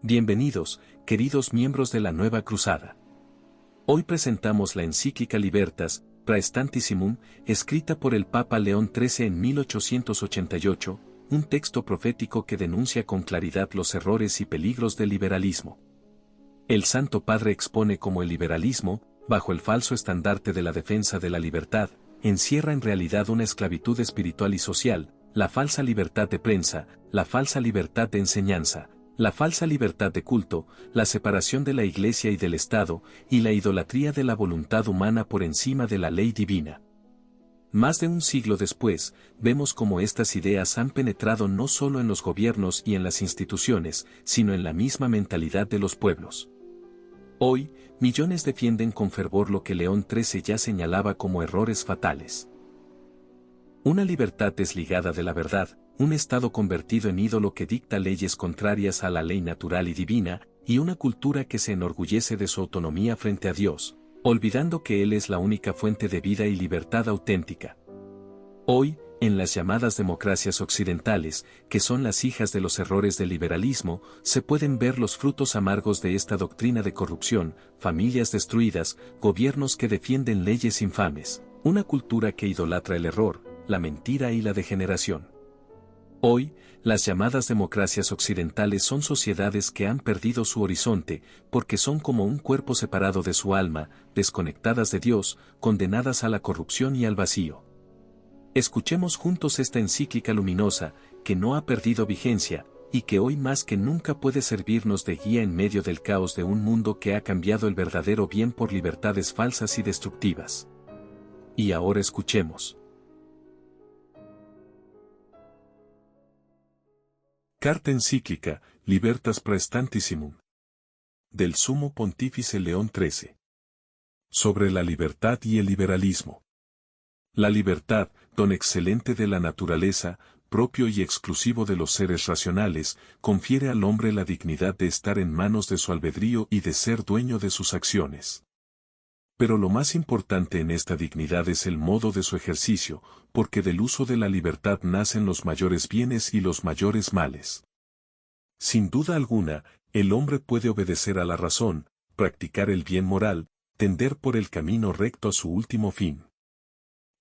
Bienvenidos, queridos miembros de la Nueva Cruzada. Hoy presentamos la encíclica Libertas, Praestantissimum, escrita por el Papa León XIII en 1888, un texto profético que denuncia con claridad los errores y peligros del liberalismo. El Santo Padre expone cómo el liberalismo, bajo el falso estandarte de la defensa de la libertad, encierra en realidad una esclavitud espiritual y social, la falsa libertad de prensa, la falsa libertad de enseñanza, la falsa libertad de culto, la separación de la Iglesia y del Estado, y la idolatría de la voluntad humana por encima de la ley divina. Más de un siglo después, vemos cómo estas ideas han penetrado no solo en los gobiernos y en las instituciones, sino en la misma mentalidad de los pueblos. Hoy, millones defienden con fervor lo que León XIII ya señalaba como errores fatales. Una libertad desligada de la verdad, un Estado convertido en ídolo que dicta leyes contrarias a la ley natural y divina, y una cultura que se enorgullece de su autonomía frente a Dios, olvidando que Él es la única fuente de vida y libertad auténtica. Hoy, en las llamadas democracias occidentales, que son las hijas de los errores del liberalismo, se pueden ver los frutos amargos de esta doctrina de corrupción, familias destruidas, gobiernos que defienden leyes infames, una cultura que idolatra el error, la mentira y la degeneración. Hoy, las llamadas democracias occidentales son sociedades que han perdido su horizonte, porque son como un cuerpo separado de su alma, desconectadas de Dios, condenadas a la corrupción y al vacío. Escuchemos juntos esta encíclica luminosa, que no ha perdido vigencia, y que hoy más que nunca puede servirnos de guía en medio del caos de un mundo que ha cambiado el verdadero bien por libertades falsas y destructivas. Y ahora escuchemos. Carta encíclica, Libertas Praestantissimum. Del Sumo Pontífice León XIII. Sobre la libertad y el liberalismo. La libertad, don excelente de la naturaleza, propio y exclusivo de los seres racionales, confiere al hombre la dignidad de estar en manos de su albedrío y de ser dueño de sus acciones. Pero lo más importante en esta dignidad es el modo de su ejercicio, porque del uso de la libertad nacen los mayores bienes y los mayores males. Sin duda alguna, el hombre puede obedecer a la razón, practicar el bien moral, tender por el camino recto a su último fin.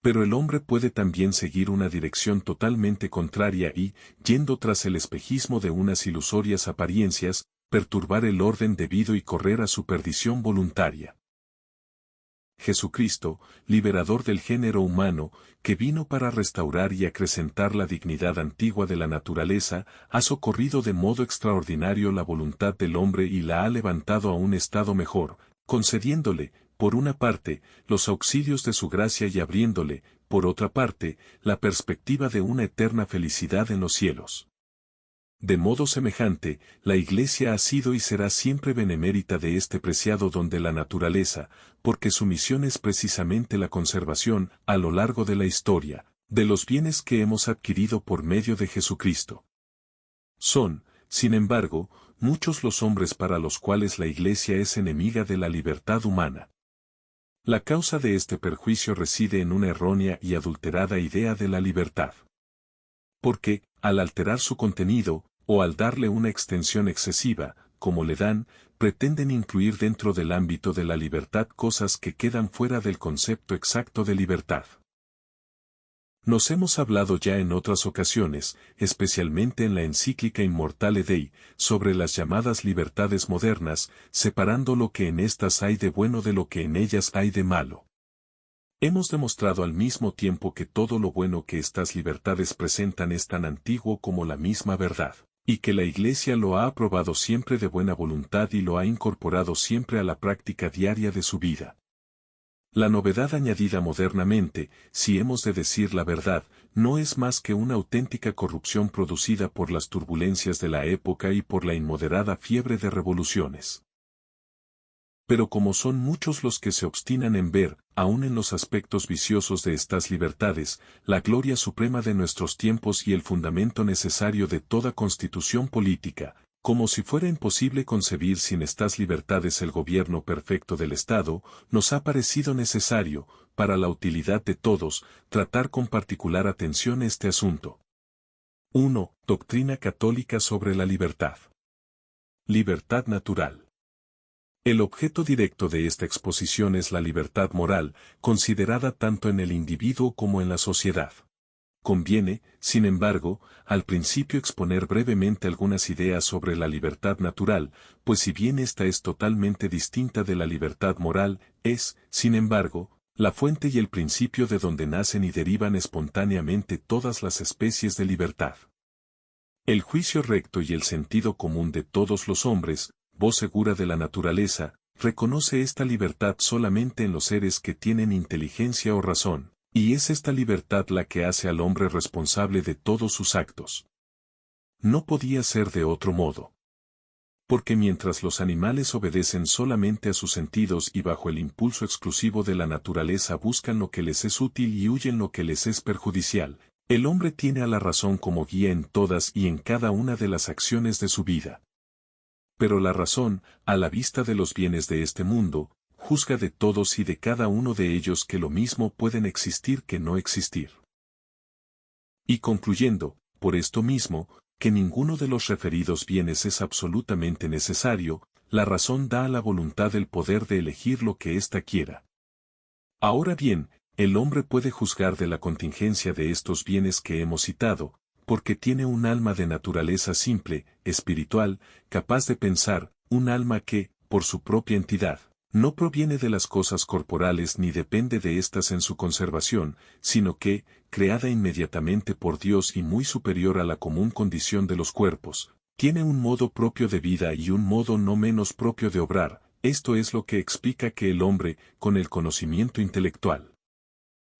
Pero el hombre puede también seguir una dirección totalmente contraria y, yendo tras el espejismo de unas ilusorias apariencias, perturbar el orden debido y correr a su perdición voluntaria. Jesucristo, liberador del género humano, que vino para restaurar y acrecentar la dignidad antigua de la naturaleza, ha socorrido de modo extraordinario la voluntad del hombre y la ha levantado a un estado mejor, concediéndole, por una parte, los auxilios de su gracia y abriéndole, por otra parte, la perspectiva de una eterna felicidad en los cielos. De modo semejante, la Iglesia ha sido y será siempre benemérita de este preciado don de la naturaleza, porque su misión es precisamente la conservación, a lo largo de la historia, de los bienes que hemos adquirido por medio de Jesucristo. Son, sin embargo, muchos los hombres para los cuales la Iglesia es enemiga de la libertad humana. La causa de este perjuicio reside en una errónea y adulterada idea de la libertad. Porque, al alterar su contenido, o al darle una extensión excesiva, como le dan, pretenden incluir dentro del ámbito de la libertad cosas que quedan fuera del concepto exacto de libertad. Nos hemos hablado ya en otras ocasiones, especialmente en la encíclica Immortale Dei, sobre las llamadas libertades modernas, separando lo que en éstas hay de bueno de lo que en ellas hay de malo. Hemos demostrado al mismo tiempo que todo lo bueno que estas libertades presentan es tan antiguo como la misma verdad, y que la Iglesia lo ha aprobado siempre de buena voluntad y lo ha incorporado siempre a la práctica diaria de su vida. La novedad añadida modernamente, si hemos de decir la verdad, no es más que una auténtica corrupción producida por las turbulencias de la época y por la inmoderada fiebre de revoluciones. Pero como son muchos los que se obstinan en ver, aun en los aspectos viciosos de estas libertades, la gloria suprema de nuestros tiempos y el fundamento necesario de toda constitución política, como si fuera imposible concebir sin estas libertades el gobierno perfecto del Estado, nos ha parecido necesario, para la utilidad de todos, tratar con particular atención este asunto. 1. Doctrina católica sobre la libertad. Libertad natural. El objeto directo de esta exposición es la libertad moral, considerada tanto en el individuo como en la sociedad. Conviene, sin embargo, al principio exponer brevemente algunas ideas sobre la libertad natural, pues si bien esta es totalmente distinta de la libertad moral, es, sin embargo, la fuente y el principio de donde nacen y derivan espontáneamente todas las especies de libertad. El juicio recto y el sentido común de todos los hombres, voz segura de la naturaleza, reconoce esta libertad solamente en los seres que tienen inteligencia o razón, y es esta libertad la que hace al hombre responsable de todos sus actos. No podía ser de otro modo. Porque mientras los animales obedecen solamente a sus sentidos y bajo el impulso exclusivo de la naturaleza buscan lo que les es útil y huyen lo que les es perjudicial, el hombre tiene a la razón como guía en todas y en cada una de las acciones de su vida. Pero la razón, a la vista de los bienes de este mundo, juzga de todos y de cada uno de ellos que lo mismo pueden existir que no existir. Y concluyendo, por esto mismo, que ninguno de los referidos bienes es absolutamente necesario, la razón da a la voluntad el poder de elegir lo que ésta quiera. Ahora bien, el hombre puede juzgar de la contingencia de estos bienes que hemos citado, porque tiene un alma de naturaleza simple, espiritual, capaz de pensar, un alma que, por su propia entidad, no proviene de las cosas corporales ni depende de éstas en su conservación, sino que, creada inmediatamente por Dios y muy superior a la común condición de los cuerpos, tiene un modo propio de vida y un modo no menos propio de obrar. Esto es lo que explica que el hombre, con el conocimiento intelectual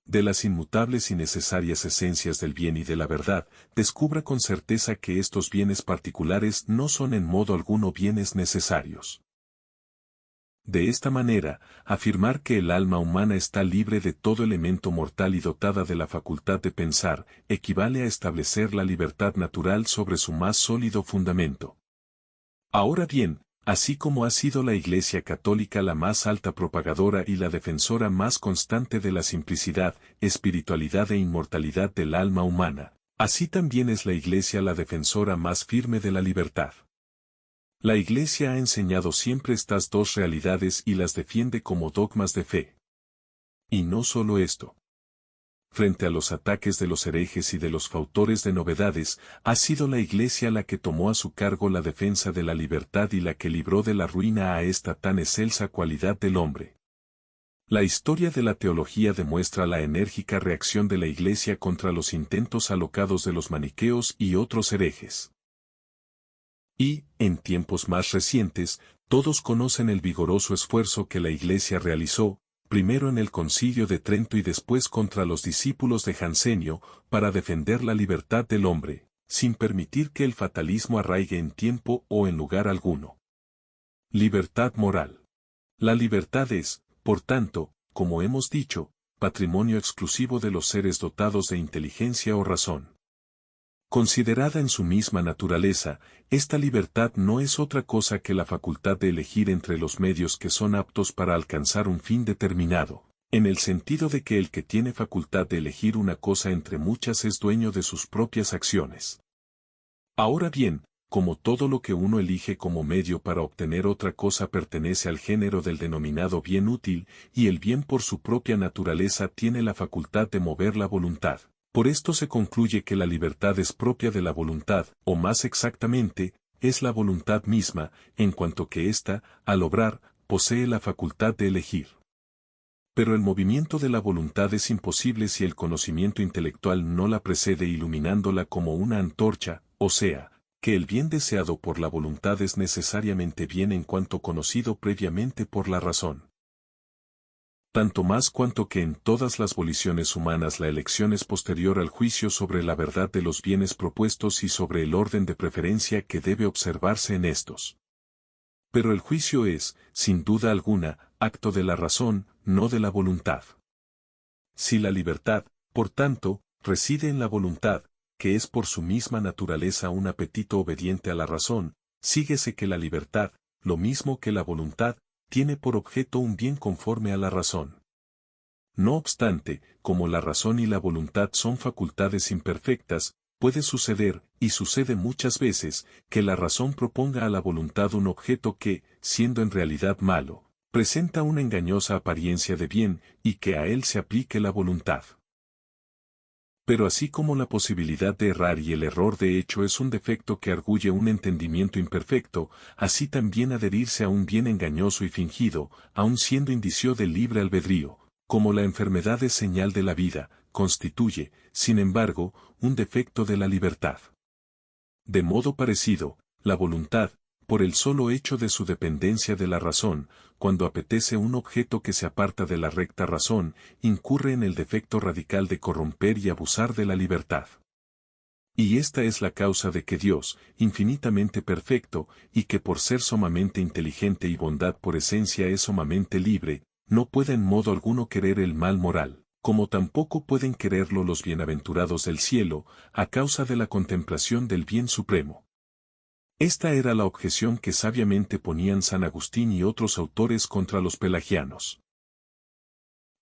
de las inmutables y necesarias esencias del bien y de la verdad, descubra con certeza que estos bienes particulares no son en modo alguno bienes necesarios. De esta manera, afirmar que el alma humana está libre de todo elemento mortal y dotada de la facultad de pensar, equivale a establecer la libertad natural sobre su más sólido fundamento. Ahora bien, así como ha sido la Iglesia Católica la más alta propagadora y la defensora más constante de la simplicidad, espiritualidad e inmortalidad del alma humana, así también es la Iglesia la defensora más firme de la libertad. La Iglesia ha enseñado siempre estas dos realidades y las defiende como dogmas de fe. Y no solo esto. Frente a los ataques de los herejes y de los fautores de novedades, ha sido la Iglesia la que tomó a su cargo la defensa de la libertad y la que libró de la ruina a esta tan excelsa cualidad del hombre. La historia de la teología demuestra la enérgica reacción de la Iglesia contra los intentos alocados de los maniqueos y otros herejes. Y, en tiempos más recientes, todos conocen el vigoroso esfuerzo que la Iglesia realizó, primero en el Concilio de Trento y después contra los discípulos de Jansenio, para defender la libertad del hombre, sin permitir que el fatalismo arraigue en tiempo o en lugar alguno. Libertad moral. La libertad es, por tanto, como hemos dicho, patrimonio exclusivo de los seres dotados de inteligencia o razón. Considerada en su misma naturaleza, esta libertad no es otra cosa que la facultad de elegir entre los medios que son aptos para alcanzar un fin determinado, en el sentido de que el que tiene facultad de elegir una cosa entre muchas es dueño de sus propias acciones. Ahora bien, como todo lo que uno elige como medio para obtener otra cosa pertenece al género del denominado bien útil, y el bien por su propia naturaleza tiene la facultad de mover la voluntad. Por esto se concluye que la libertad es propia de la voluntad, o más exactamente, es la voluntad misma, en cuanto que ésta, al obrar, posee la facultad de elegir. Pero el movimiento de la voluntad es imposible si el conocimiento intelectual no la precede iluminándola como una antorcha, o sea, que el bien deseado por la voluntad es necesariamente bien en cuanto conocido previamente por la razón. Tanto más cuanto que en todas las voliciones humanas la elección es posterior al juicio sobre la verdad de los bienes propuestos y sobre el orden de preferencia que debe observarse en estos. Pero el juicio es, sin duda alguna, acto de la razón, no de la voluntad. Si la libertad, por tanto, reside en la voluntad, que es por su misma naturaleza un apetito obediente a la razón, síguese que la libertad, lo mismo que la voluntad, tiene por objeto un bien conforme a la razón. No obstante, como la razón y la voluntad son facultades imperfectas, puede suceder, y sucede muchas veces, que la razón proponga a la voluntad un objeto que, siendo en realidad malo, presenta una engañosa apariencia de bien, y que a él se aplique la voluntad. Pero así como la posibilidad de errar y el error de hecho es un defecto que arguye un entendimiento imperfecto, así también adherirse a un bien engañoso y fingido, aun siendo indicio del libre albedrío, como la enfermedad es señal de la vida, constituye, sin embargo, un defecto de la libertad. De modo parecido, la voluntad, por el solo hecho de su dependencia de la razón, cuando apetece un objeto que se aparta de la recta razón, incurre en el defecto radical de corromper y abusar de la libertad. Y esta es la causa de que Dios, infinitamente perfecto, y que por ser sumamente inteligente y bondad por esencia es sumamente libre, no pueda en modo alguno querer el mal moral, como tampoco pueden quererlo los bienaventurados del cielo, a causa de la contemplación del bien supremo. Esta era la objeción que sabiamente ponían San Agustín y otros autores contra los pelagianos.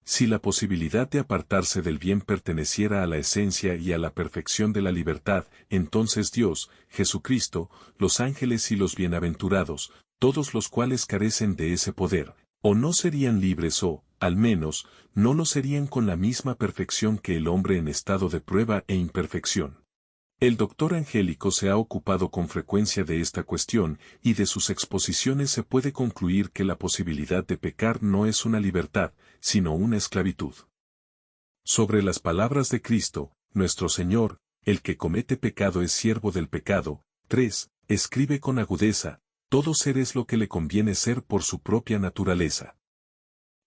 Si la posibilidad de apartarse del bien perteneciera a la esencia y a la perfección de la libertad, entonces Dios, Jesucristo, los ángeles y los bienaventurados, todos los cuales carecen de ese poder, o no serían libres o, al menos, no lo serían con la misma perfección que el hombre en estado de prueba e imperfección. El doctor Angélico se ha ocupado con frecuencia de esta cuestión, y de sus exposiciones se puede concluir que la posibilidad de pecar no es una libertad, sino una esclavitud. Sobre las palabras de Cristo, nuestro Señor, el que comete pecado es siervo del pecado. 3. Escribe con agudeza, todo ser es lo que le conviene ser por su propia naturaleza.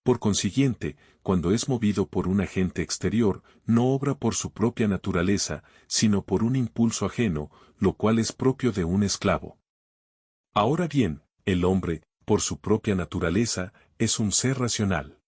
Por consiguiente, cuando es movido por un agente exterior, no obra por su propia naturaleza, sino por un impulso ajeno, lo cual es propio de un esclavo. Ahora bien, el hombre, por su propia naturaleza, es un ser racional.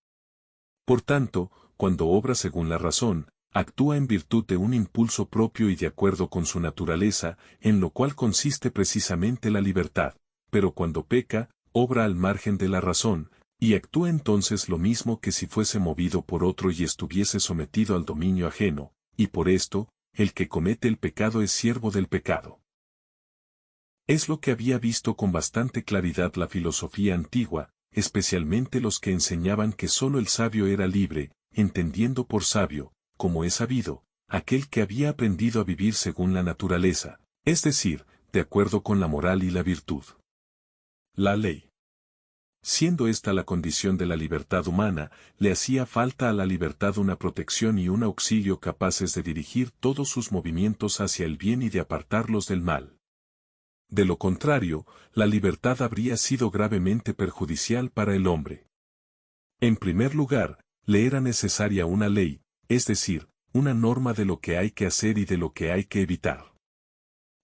Por tanto, cuando obra según la razón, actúa en virtud de un impulso propio y de acuerdo con su naturaleza, en lo cual consiste precisamente la libertad, pero cuando peca, obra al margen de la razón, y actúa entonces lo mismo que si fuese movido por otro y estuviese sometido al dominio ajeno, y por esto, el que comete el pecado es siervo del pecado. Es lo que había visto con bastante claridad la filosofía antigua, especialmente los que enseñaban que sólo el sabio era libre, entendiendo por sabio, como es sabido, aquel que había aprendido a vivir según la naturaleza, es decir, de acuerdo con la moral y la virtud. La ley. Siendo esta la condición de la libertad humana, le hacía falta a la libertad una protección y un auxilio capaces de dirigir todos sus movimientos hacia el bien y de apartarlos del mal. De lo contrario, la libertad habría sido gravemente perjudicial para el hombre. En primer lugar, le era necesaria una ley, es decir, una norma de lo que hay que hacer y de lo que hay que evitar.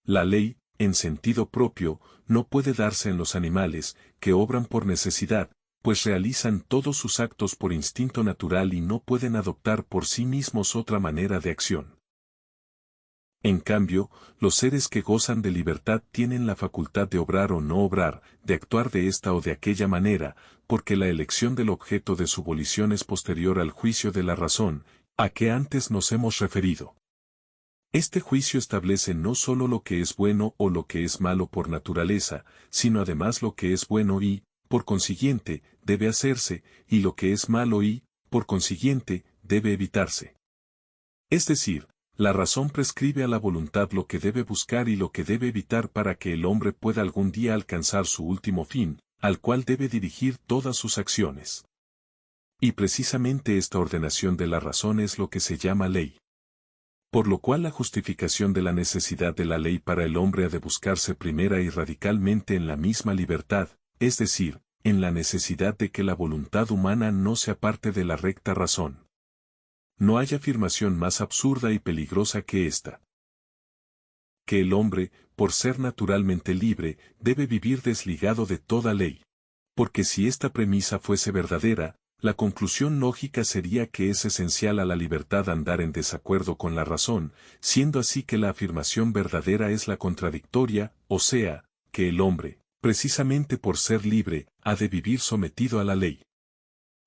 La ley, en sentido propio, no puede darse en los animales, que obran por necesidad, pues realizan todos sus actos por instinto natural y no pueden adoptar por sí mismos otra manera de acción. En cambio, los seres que gozan de libertad tienen la facultad de obrar o no obrar, de actuar de esta o de aquella manera, porque la elección del objeto de su volición es posterior al juicio de la razón, a que antes nos hemos referido. Este juicio establece no sólo lo que es bueno o lo que es malo por naturaleza, sino además lo que es bueno y, por consiguiente, debe hacerse, y lo que es malo y, por consiguiente, debe evitarse. Es decir, la razón prescribe a la voluntad lo que debe buscar y lo que debe evitar para que el hombre pueda algún día alcanzar su último fin, al cual debe dirigir todas sus acciones. Y precisamente esta ordenación de la razón es lo que se llama ley. Por lo cual la justificación de la necesidad de la ley para el hombre ha de buscarse primera y radicalmente en la misma libertad, es decir, en la necesidad de que la voluntad humana no se aparte de la recta razón. No hay afirmación más absurda y peligrosa que esta. Que el hombre, por ser naturalmente libre, debe vivir desligado de toda ley. Porque si esta premisa fuese verdadera, la conclusión lógica sería que es esencial a la libertad andar en desacuerdo con la razón, siendo así que la afirmación verdadera es la contradictoria, o sea, que el hombre, precisamente por ser libre, ha de vivir sometido a la ley.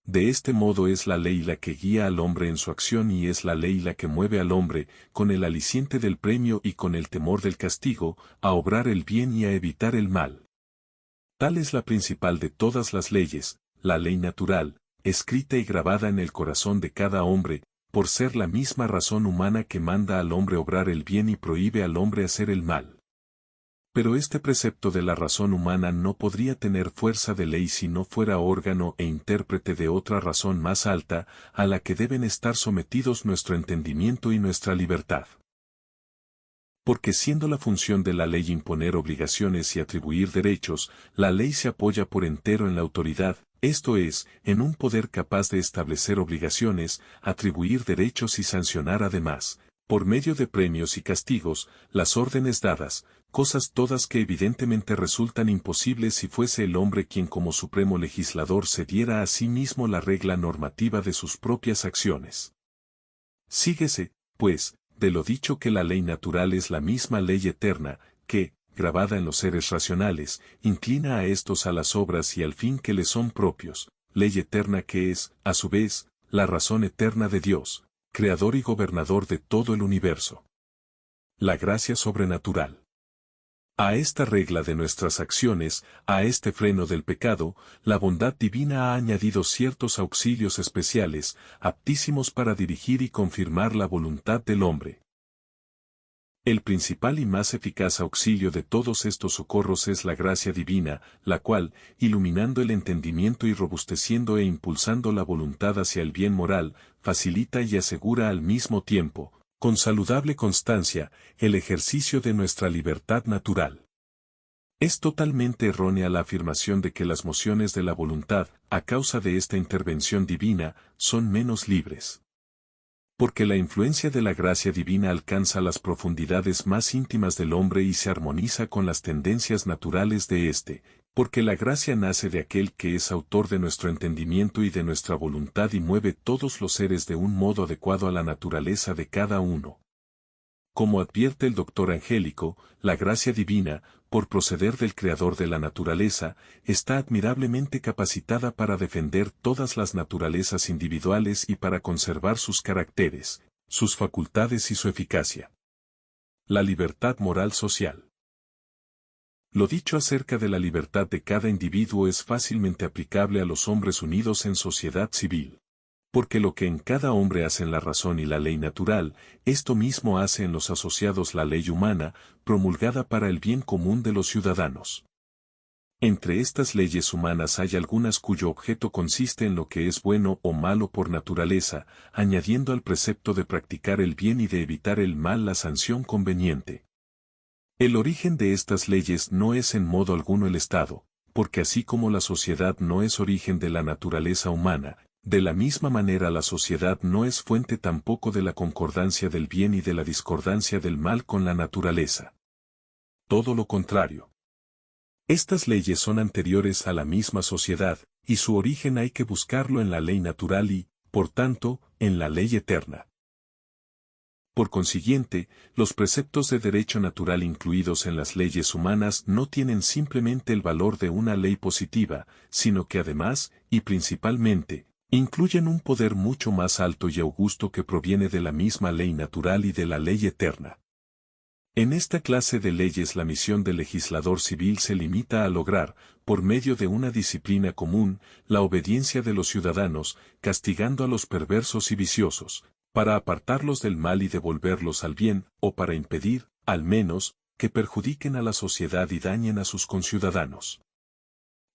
De este modo es la ley la que guía al hombre en su acción y es la ley la que mueve al hombre, con el aliciente del premio y con el temor del castigo, a obrar el bien y a evitar el mal. Tal es la principal de todas las leyes, la ley natural, escrita y grabada en el corazón de cada hombre, por ser la misma razón humana que manda al hombre obrar el bien y prohíbe al hombre hacer el mal. Pero este precepto de la razón humana no podría tener fuerza de ley si no fuera órgano e intérprete de otra razón más alta, a la que deben estar sometidos nuestro entendimiento y nuestra libertad. Porque siendo la función de la ley imponer obligaciones y atribuir derechos, la ley se apoya por entero en la autoridad, esto es, en un poder capaz de establecer obligaciones, atribuir derechos y sancionar además, por medio de premios y castigos, las órdenes dadas, cosas todas que evidentemente resultan imposibles si fuese el hombre quien como supremo legislador se diera a sí mismo la regla normativa de sus propias acciones. Síguese, pues, de lo dicho que la ley natural es la misma ley eterna, que, grabada en los seres racionales, inclina a éstos a las obras y al fin que les son propios, ley eterna que es, a su vez, la razón eterna de Dios, creador y gobernador de todo el universo. La gracia sobrenatural. A esta regla de nuestras acciones, a este freno del pecado, la bondad divina ha añadido ciertos auxilios especiales, aptísimos para dirigir y confirmar la voluntad del hombre. El principal y más eficaz auxilio de todos estos socorros es la gracia divina, la cual, iluminando el entendimiento y robusteciendo e impulsando la voluntad hacia el bien moral, facilita y asegura al mismo tiempo, con saludable constancia, el ejercicio de nuestra libertad natural. Es totalmente errónea la afirmación de que las mociones de la voluntad, a causa de esta intervención divina, son menos libres. Porque la influencia de la gracia divina alcanza las profundidades más íntimas del hombre y se armoniza con las tendencias naturales de éste, porque la gracia nace de aquel que es autor de nuestro entendimiento y de nuestra voluntad y mueve todos los seres de un modo adecuado a la naturaleza de cada uno. Como advierte el doctor Angélico, la gracia divina, por proceder del creador de la naturaleza, está admirablemente capacitada para defender todas las naturalezas individuales y para conservar sus caracteres, sus facultades y su eficacia. La libertad moral social. Lo dicho acerca de la libertad de cada individuo es fácilmente aplicable a los hombres unidos en sociedad civil. Porque lo que en cada hombre hacen la razón y la ley natural, esto mismo hace en los asociados la ley humana, promulgada para el bien común de los ciudadanos. Entre estas leyes humanas hay algunas cuyo objeto consiste en lo que es bueno o malo por naturaleza, añadiendo al precepto de practicar el bien y de evitar el mal la sanción conveniente. El origen de estas leyes no es en modo alguno el Estado, porque así como la sociedad no es origen de la naturaleza humana, de la misma manera la sociedad no es fuente tampoco de la concordancia del bien y de la discordancia del mal con la naturaleza. Todo lo contrario. Estas leyes son anteriores a la misma sociedad, y su origen hay que buscarlo en la ley natural y, por tanto, en la ley eterna. Por consiguiente, los preceptos de derecho natural incluidos en las leyes humanas no tienen simplemente el valor de una ley positiva, sino que además, y principalmente, incluyen un poder mucho más alto y augusto que proviene de la misma ley natural y de la ley eterna. En esta clase de leyes la misión del legislador civil se limita a lograr, por medio de una disciplina común, la obediencia de los ciudadanos, castigando a los perversos y viciosos, para apartarlos del mal y devolverlos al bien, o para impedir, al menos, que perjudiquen a la sociedad y dañen a sus conciudadanos.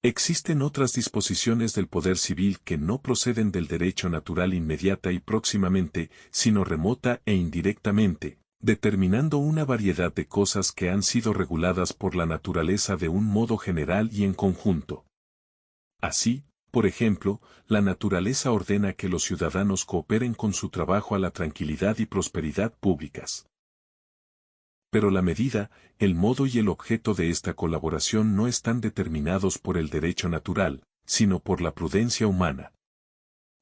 Existen otras disposiciones del poder civil que no proceden del derecho natural inmediata y próximamente, sino remota e indirectamente, determinando una variedad de cosas que han sido reguladas por la naturaleza de un modo general y en conjunto. Así, por ejemplo, la naturaleza ordena que los ciudadanos cooperen con su trabajo a la tranquilidad y prosperidad públicas. Pero la medida, el modo y el objeto de esta colaboración no están determinados por el derecho natural, sino por la prudencia humana.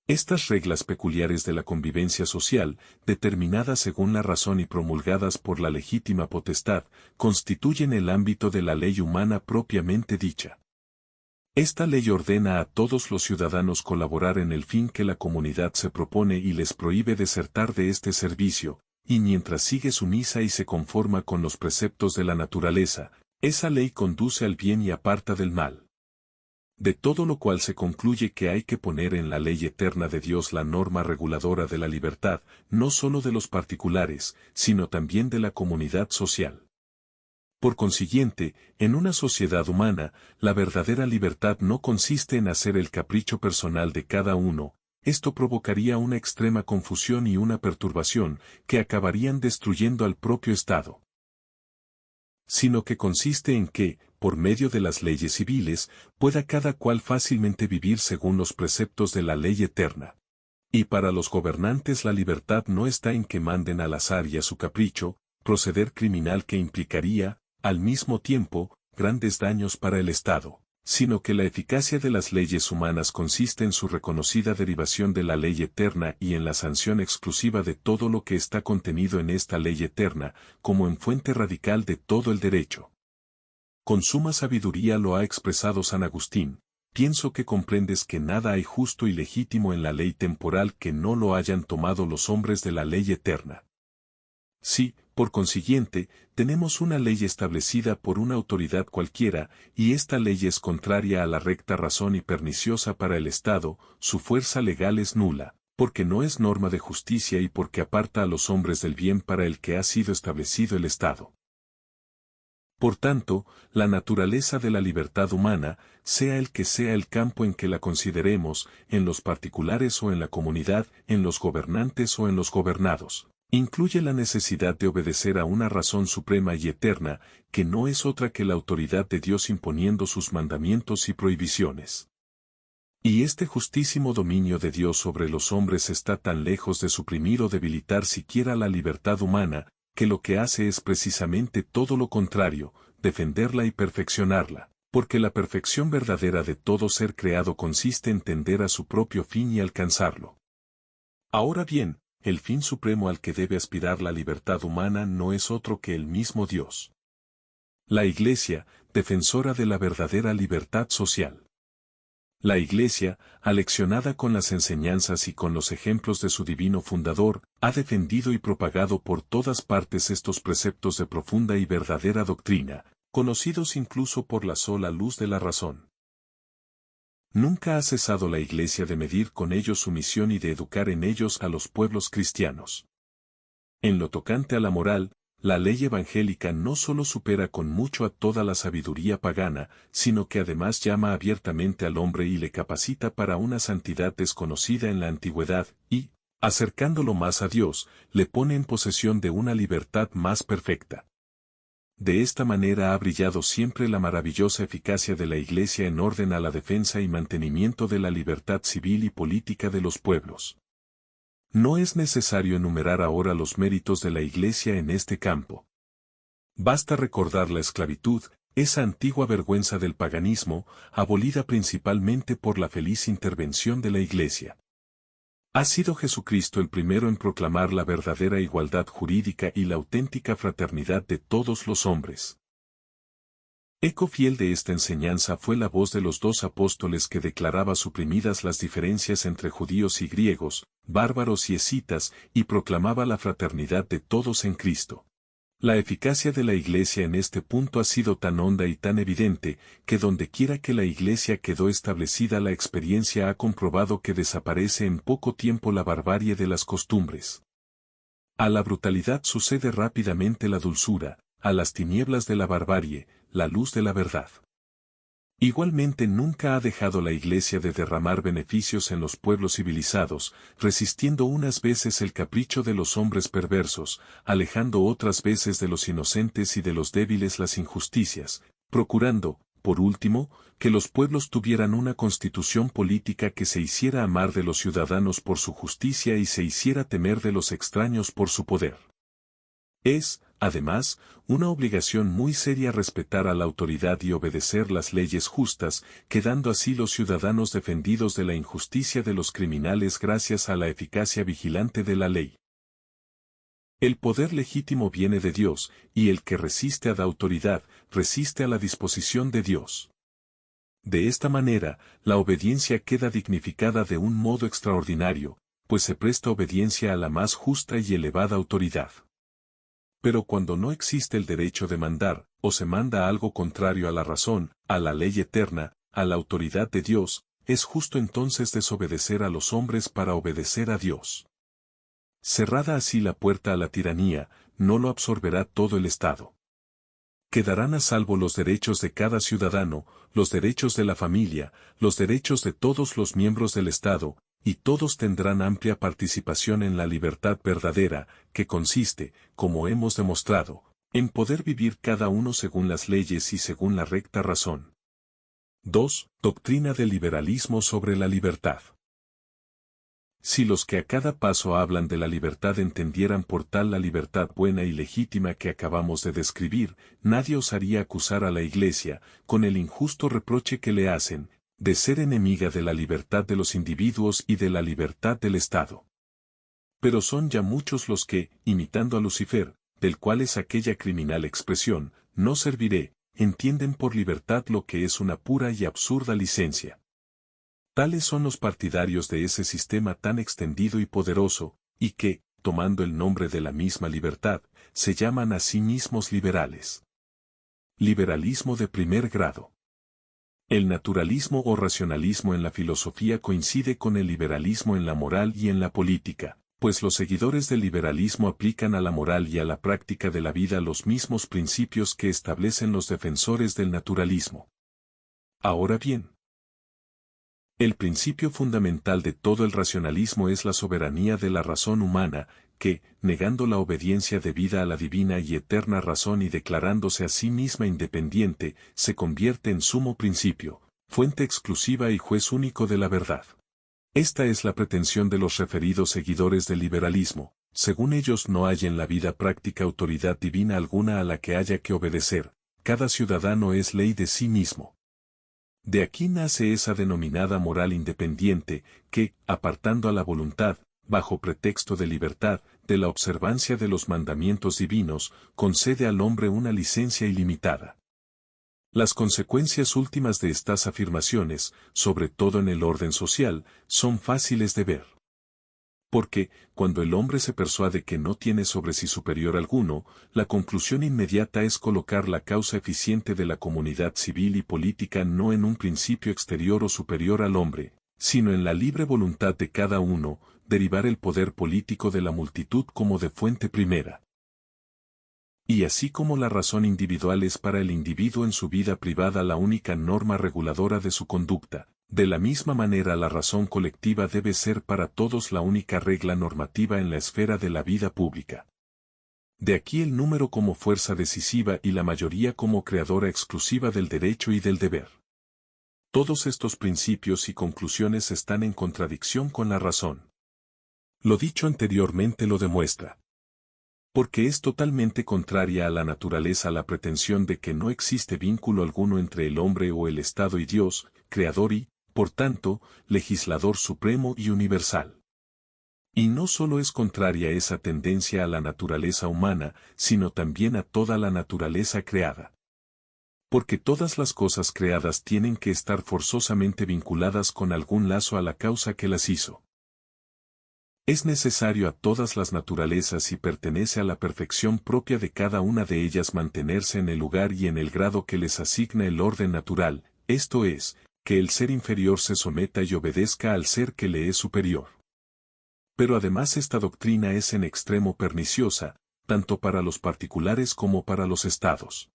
Estas reglas peculiares de la convivencia social, determinadas según la razón y promulgadas por la legítima potestad, constituyen el ámbito de la ley humana propiamente dicha. Esta ley ordena a todos los ciudadanos colaborar en el fin que la comunidad se propone y les prohíbe desertar de este servicio, y mientras sigue sumisa y se conforma con los preceptos de la naturaleza, esa ley conduce al bien y aparta del mal. De todo lo cual se concluye que hay que poner en la ley eterna de Dios la norma reguladora de la libertad, no sólo de los particulares, sino también de la comunidad social. Por consiguiente, en una sociedad humana, la verdadera libertad no consiste en hacer el capricho personal de cada uno, esto provocaría una extrema confusión y una perturbación, que acabarían destruyendo al propio Estado. Sino que consiste en que, por medio de las leyes civiles, pueda cada cual fácilmente vivir según los preceptos de la ley eterna. Y para los gobernantes la libertad no está en que manden al azar y a su capricho, proceder criminal que implicaría, al mismo tiempo, grandes daños para el Estado, sino que la eficacia de las leyes humanas consiste en su reconocida derivación de la ley eterna y en la sanción exclusiva de todo lo que está contenido en esta ley eterna, como en fuente radical de todo el derecho. Con suma sabiduría lo ha expresado San Agustín: pienso que comprendes que nada hay justo y legítimo en la ley temporal que no lo hayan tomado los hombres de la ley eterna. Sí, por consiguiente, tenemos una ley establecida por una autoridad cualquiera, y esta ley es contraria a la recta razón y perniciosa para el Estado, su fuerza legal es nula, porque no es norma de justicia y porque aparta a los hombres del bien para el que ha sido establecido el Estado. Por tanto, la naturaleza de la libertad humana, sea el que sea el campo en que la consideremos, en los particulares o en la comunidad, en los gobernantes o en los gobernados, incluye la necesidad de obedecer a una razón suprema y eterna, que no es otra que la autoridad de Dios imponiendo sus mandamientos y prohibiciones. Y este justísimo dominio de Dios sobre los hombres está tan lejos de suprimir o debilitar siquiera la libertad humana, que lo que hace es precisamente todo lo contrario, defenderla y perfeccionarla, porque la perfección verdadera de todo ser creado consiste en tender a su propio fin y alcanzarlo. Ahora bien, el fin supremo al que debe aspirar la libertad humana no es otro que el mismo Dios. La Iglesia, defensora de la verdadera libertad social. La Iglesia, aleccionada con las enseñanzas y con los ejemplos de su divino fundador, ha defendido y propagado por todas partes estos preceptos de profunda y verdadera doctrina, conocidos incluso por la sola luz de la razón. Nunca ha cesado la Iglesia de medir con ellos su misión y de educar en ellos a los pueblos cristianos. En lo tocante a la moral, la ley evangélica no solo supera con mucho a toda la sabiduría pagana, sino que además llama abiertamente al hombre y le capacita para una santidad desconocida en la antigüedad, y, acercándolo más a Dios, le pone en posesión de una libertad más perfecta. De esta manera ha brillado siempre la maravillosa eficacia de la Iglesia en orden a la defensa y mantenimiento de la libertad civil y política de los pueblos. No es necesario enumerar ahora los méritos de la Iglesia en este campo. Basta recordar la esclavitud, esa antigua vergüenza del paganismo, abolida principalmente por la feliz intervención de la Iglesia. Ha sido Jesucristo el primero en proclamar la verdadera igualdad jurídica y la auténtica fraternidad de todos los hombres. Eco fiel de esta enseñanza fue la voz de los dos apóstoles que declaraba suprimidas las diferencias entre judíos y griegos, bárbaros y escitas, y proclamaba la fraternidad de todos en Cristo. La eficacia de la Iglesia en este punto ha sido tan honda y tan evidente, que dondequiera que la Iglesia quedó establecida la experiencia ha comprobado que desaparece en poco tiempo la barbarie de las costumbres. A la brutalidad sucede rápidamente la dulzura, a las tinieblas de la barbarie, la luz de la verdad. Igualmente nunca ha dejado la Iglesia de derramar beneficios en los pueblos civilizados, resistiendo unas veces el capricho de los hombres perversos, alejando otras veces de los inocentes y de los débiles las injusticias, procurando, por último, que los pueblos tuvieran una constitución política que se hiciera amar de los ciudadanos por su justicia y se hiciera temer de los extraños por su poder. Es, además, una obligación muy seria respetar a la autoridad y obedecer las leyes justas, quedando así los ciudadanos defendidos de la injusticia de los criminales gracias a la eficacia vigilante de la ley. El poder legítimo viene de Dios, y el que resiste a la autoridad, resiste a la disposición de Dios. De esta manera, la obediencia queda dignificada de un modo extraordinario, pues se presta obediencia a la más justa y elevada autoridad. Pero cuando no existe el derecho de mandar, o se manda algo contrario a la razón, a la ley eterna, a la autoridad de Dios, es justo entonces desobedecer a los hombres para obedecer a Dios. Cerrada así la puerta a la tiranía, no lo absorberá todo el Estado. Quedarán a salvo los derechos de cada ciudadano, los derechos de la familia, los derechos de todos los miembros del Estado, y todos tendrán amplia participación en la libertad verdadera, que consiste, como hemos demostrado, en poder vivir cada uno según las leyes y según la recta razón. 2. Doctrina del liberalismo sobre la libertad. Si los que a cada paso hablan de la libertad entendieran por tal la libertad buena y legítima que acabamos de describir, nadie osaría acusar a la Iglesia, con el injusto reproche que le hacen, de ser enemiga de la libertad de los individuos y de la libertad del Estado. Pero son ya muchos los que, imitando a Lucifer, del cual es aquella criminal expresión, no serviré, entienden por libertad lo que es una pura y absurda licencia. Tales son los partidarios de ese sistema tan extendido y poderoso, y que, tomando el nombre de la misma libertad, se llaman a sí mismos liberales. Liberalismo de primer grado. El naturalismo o racionalismo en la filosofía coincide con el liberalismo en la moral y en la política, pues los seguidores del liberalismo aplican a la moral y a la práctica de la vida los mismos principios que establecen los defensores del naturalismo. Ahora bien, el principio fundamental de todo el racionalismo es la soberanía de la razón humana, que, negando la obediencia debida a la divina y eterna razón y declarándose a sí misma independiente, se convierte en sumo principio, fuente exclusiva y juez único de la verdad. Esta es la pretensión de los referidos seguidores del liberalismo. Según ellos no hay en la vida práctica autoridad divina alguna a la que haya que obedecer, cada ciudadano es ley de sí mismo. De aquí nace esa denominada moral independiente, que, apartando a la voluntad, bajo pretexto de libertad, de la observancia de los mandamientos divinos, concede al hombre una licencia ilimitada. Las consecuencias últimas de estas afirmaciones, sobre todo en el orden social, son fáciles de ver. Porque, cuando el hombre se persuade que no tiene sobre sí superior alguno, la conclusión inmediata es colocar la causa eficiente de la comunidad civil y política no en un principio exterior o superior al hombre, sino en la libre voluntad de cada uno, derivar el poder político de la multitud como de fuente primera. Y así como la razón individual es para el individuo en su vida privada la única norma reguladora de su conducta, de la misma manera la razón colectiva debe ser para todos la única regla normativa en la esfera de la vida pública. De aquí el número como fuerza decisiva y la mayoría como creadora exclusiva del derecho y del deber. Todos estos principios y conclusiones están en contradicción con la razón. Lo dicho anteriormente lo demuestra. Porque es totalmente contraria a la naturaleza la pretensión de que no existe vínculo alguno entre el hombre o el Estado y Dios, creador y, por tanto, legislador supremo y universal. Y no solo es contraria esa tendencia a la naturaleza humana, sino también a toda la naturaleza creada. Porque todas las cosas creadas tienen que estar forzosamente vinculadas con algún lazo a la causa que las hizo. Es necesario a todas las naturalezas y pertenece a la perfección propia de cada una de ellas mantenerse en el lugar y en el grado que les asigna el orden natural, esto es, que el ser inferior se someta y obedezca al ser que le es superior. Pero además esta doctrina es en extremo perniciosa, tanto para los particulares como para los estados.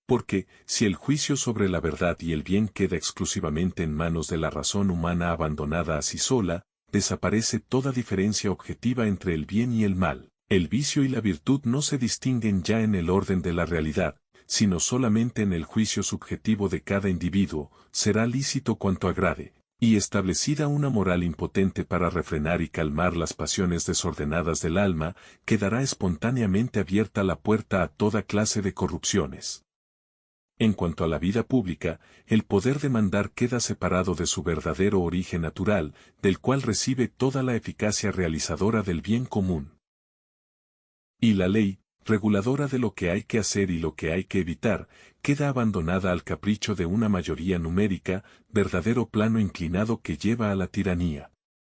Porque, si el juicio sobre la verdad y el bien queda exclusivamente en manos de la razón humana abandonada a sí sola, desaparece toda diferencia objetiva entre el bien y el mal. El vicio y la virtud no se distinguen ya en el orden de la realidad, sino solamente en el juicio subjetivo de cada individuo, será lícito cuanto agrade, y establecida una moral impotente para refrenar y calmar las pasiones desordenadas del alma, quedará espontáneamente abierta la puerta a toda clase de corrupciones. En cuanto a la vida pública, el poder de mandar queda separado de su verdadero origen natural, del cual recibe toda la eficacia realizadora del bien común. Y la ley, reguladora de lo que hay que hacer y lo que hay que evitar, queda abandonada al capricho de una mayoría numérica, verdadero plano inclinado que lleva a la tiranía.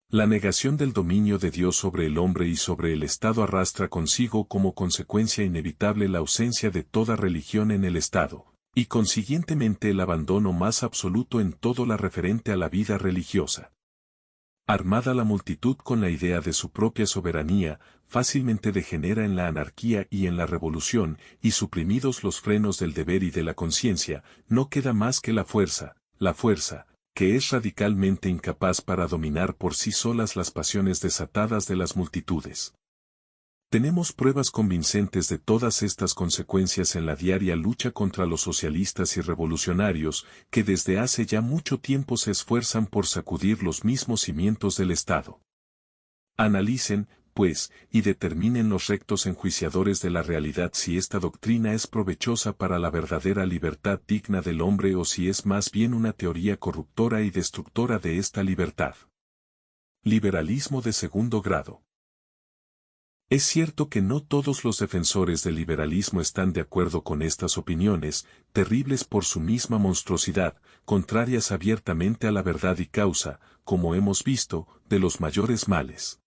La negación del dominio de Dios sobre el hombre y sobre el Estado arrastra consigo como consecuencia inevitable la ausencia de toda religión en el Estado, y consiguientemente el abandono más absoluto en todo lo referente a la vida religiosa. Armada la multitud con la idea de su propia soberanía, fácilmente degenera en la anarquía y en la revolución, y suprimidos los frenos del deber y de la conciencia, no queda más que la fuerza, que es radicalmente incapaz para dominar por sí solas las pasiones desatadas de las multitudes. Tenemos pruebas convincentes de todas estas consecuencias en la diaria lucha contra los socialistas y revolucionarios, que desde hace ya mucho tiempo se esfuerzan por sacudir los mismos cimientos del Estado. Analicen, pues, y determinen los rectos enjuiciadores de la realidad si esta doctrina es provechosa para la verdadera libertad digna del hombre o si es más bien una teoría corruptora y destructora de esta libertad. Liberalismo de segundo grado. Es cierto que no todos los defensores del liberalismo están de acuerdo con estas opiniones, terribles por su misma monstruosidad, contrarias abiertamente a la verdad y causa, como hemos visto, de los mayores males.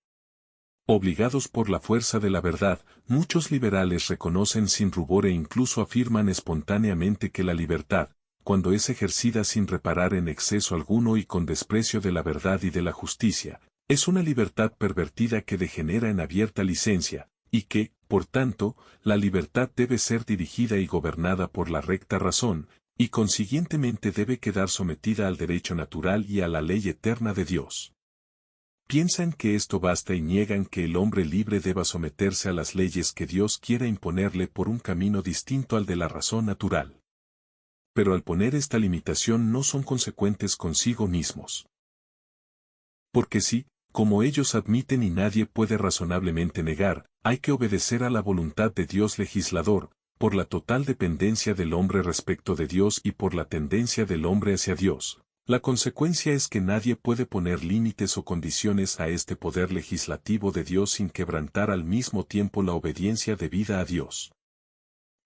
Obligados por la fuerza de la verdad, muchos liberales reconocen sin rubor e incluso afirman espontáneamente que la libertad, cuando es ejercida sin reparar en exceso alguno y con desprecio de la verdad y de la justicia, es una libertad pervertida que degenera en abierta licencia, y que, por tanto, la libertad debe ser dirigida y gobernada por la recta razón, y consiguientemente debe quedar sometida al derecho natural y a la ley eterna de Dios. Piensan que esto basta y niegan que el hombre libre deba someterse a las leyes que Dios quiera imponerle por un camino distinto al de la razón natural. Pero al poner esta limitación no son consecuentes consigo mismos. Porque sí, como ellos admiten y nadie puede razonablemente negar, hay que obedecer a la voluntad de Dios legislador, por la total dependencia del hombre respecto de Dios y por la tendencia del hombre hacia Dios. La consecuencia es que nadie puede poner límites o condiciones a este poder legislativo de Dios sin quebrantar al mismo tiempo la obediencia debida a Dios.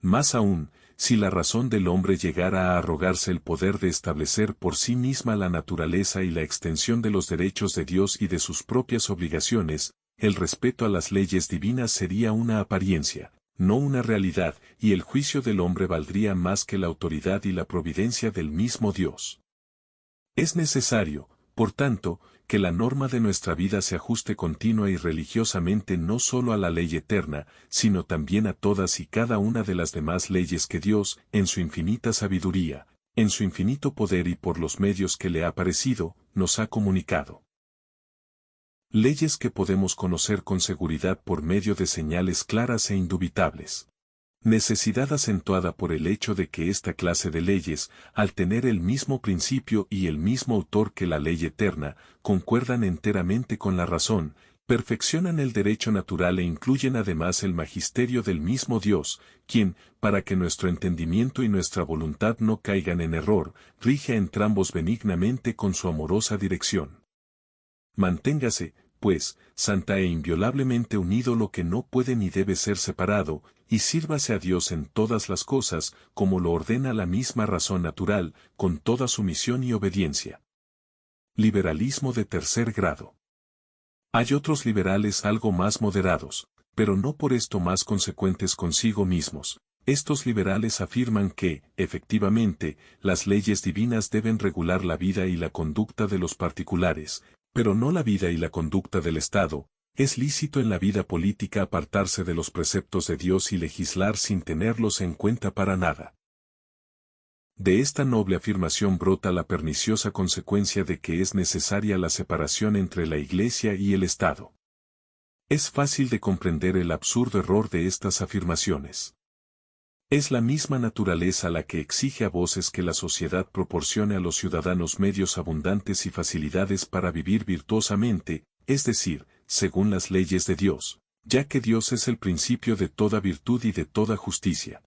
Más aún, si la razón del hombre llegara a arrogarse el poder de establecer por sí misma la naturaleza y la extensión de los derechos de Dios y de sus propias obligaciones, el respeto a las leyes divinas sería una apariencia, no una realidad, y el juicio del hombre valdría más que la autoridad y la providencia del mismo Dios. Es necesario, por tanto, que la norma de nuestra vida se ajuste continua y religiosamente no solo a la ley eterna, sino también a todas y cada una de las demás leyes que Dios, en su infinita sabiduría, en su infinito poder y por los medios que le ha parecido, nos ha comunicado. Leyes que podemos conocer con seguridad por medio de señales claras e indubitables. Necesidad acentuada por el hecho de que esta clase de leyes, al tener el mismo principio y el mismo autor que la ley eterna, concuerdan enteramente con la razón, perfeccionan el derecho natural e incluyen además el magisterio del mismo Dios, quien, para que nuestro entendimiento y nuestra voluntad no caigan en error, rige a entrambos benignamente con su amorosa dirección. Manténgase, pues, santa e inviolablemente unido lo que no puede ni debe ser separado, y sírvase a Dios en todas las cosas, como lo ordena la misma razón natural, con toda sumisión y obediencia. Liberalismo de tercer grado. Hay otros liberales algo más moderados, pero no por esto más consecuentes consigo mismos. Estos liberales afirman que, efectivamente, las leyes divinas deben regular la vida y la conducta de los particulares, pero no la vida y la conducta del Estado. Es lícito en la vida política apartarse de los preceptos de Dios y legislar sin tenerlos en cuenta para nada. De esta noble afirmación brota la perniciosa consecuencia de que es necesaria la separación entre la Iglesia y el Estado. Es fácil de comprender el absurdo error de estas afirmaciones. Es la misma naturaleza la que exige a voces que la sociedad proporcione a los ciudadanos medios abundantes y facilidades para vivir virtuosamente, es decir, según las leyes de Dios, ya que Dios es el principio de toda virtud y de toda justicia.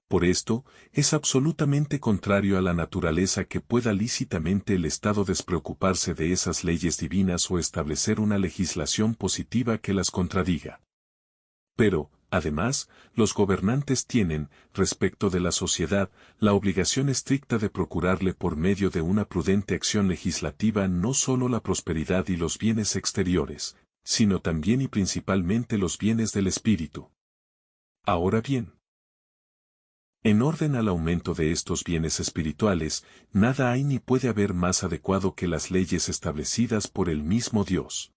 Por esto, es absolutamente contrario a la naturaleza que pueda lícitamente el Estado despreocuparse de esas leyes divinas o establecer una legislación positiva que las contradiga. Pero, Además, los gobernantes tienen, respecto de la sociedad, la obligación estricta de procurarle por medio de una prudente acción legislativa no solo la prosperidad y los bienes exteriores, sino también y principalmente los bienes del espíritu. Ahora bien, en orden al aumento de estos bienes espirituales, nada hay ni puede haber más adecuado que las leyes establecidas por el mismo Dios.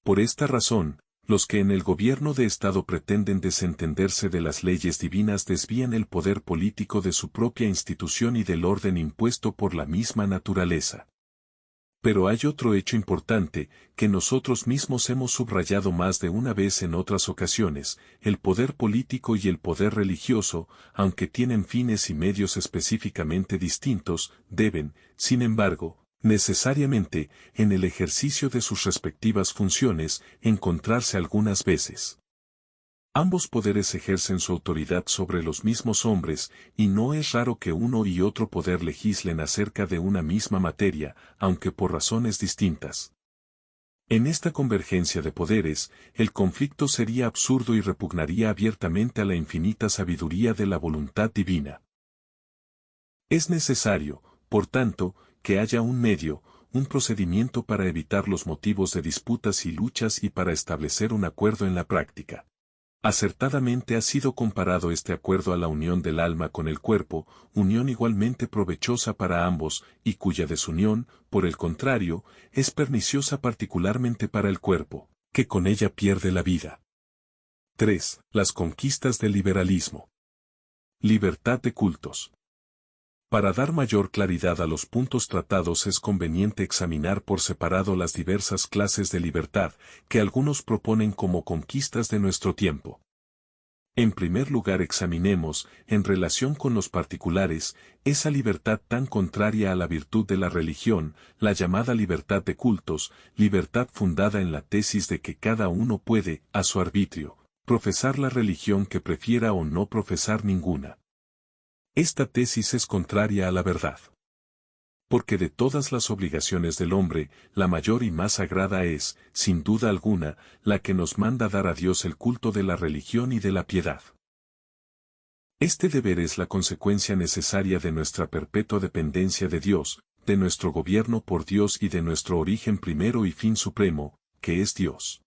Por esta razón, los que en el gobierno de Estado pretenden desentenderse de las leyes divinas desvían el poder político de su propia institución y del orden impuesto por la misma naturaleza. Pero hay otro hecho importante, que nosotros mismos hemos subrayado más de una vez en otras ocasiones: el poder político y el poder religioso, aunque tienen fines y medios específicamente distintos, deben, sin embargo, necesariamente, en el ejercicio de sus respectivas funciones, encontrarse algunas veces. Ambos poderes ejercen su autoridad sobre los mismos hombres, y no es raro que uno y otro poder legislen acerca de una misma materia, aunque por razones distintas. En esta convergencia de poderes, el conflicto sería absurdo y repugnaría abiertamente a la infinita sabiduría de la voluntad divina. Es necesario, por tanto, que haya un medio, un procedimiento para evitar los motivos de disputas y luchas y para establecer un acuerdo en la práctica. Acertadamente ha sido comparado este acuerdo a la unión del alma con el cuerpo, unión igualmente provechosa para ambos, y cuya desunión, por el contrario, es perniciosa particularmente para el cuerpo, que con ella pierde la vida. 3. Las conquistas del liberalismo. Libertad de cultos. Para dar mayor claridad a los puntos tratados es conveniente examinar por separado las diversas clases de libertad que algunos proponen como conquistas de nuestro tiempo. En primer lugar examinemos, en relación con los particulares, esa libertad tan contraria a la virtud de la religión, la llamada libertad de cultos, libertad fundada en la tesis de que cada uno puede, a su arbitrio, profesar la religión que prefiera o no profesar ninguna. Esta tesis es contraria a la verdad. Porque de todas las obligaciones del hombre, la mayor y más sagrada es, sin duda alguna, la que nos manda dar a Dios el culto de la religión y de la piedad. Este deber es la consecuencia necesaria de nuestra perpetua dependencia de Dios, de nuestro gobierno por Dios y de nuestro origen primero y fin supremo, que es Dios.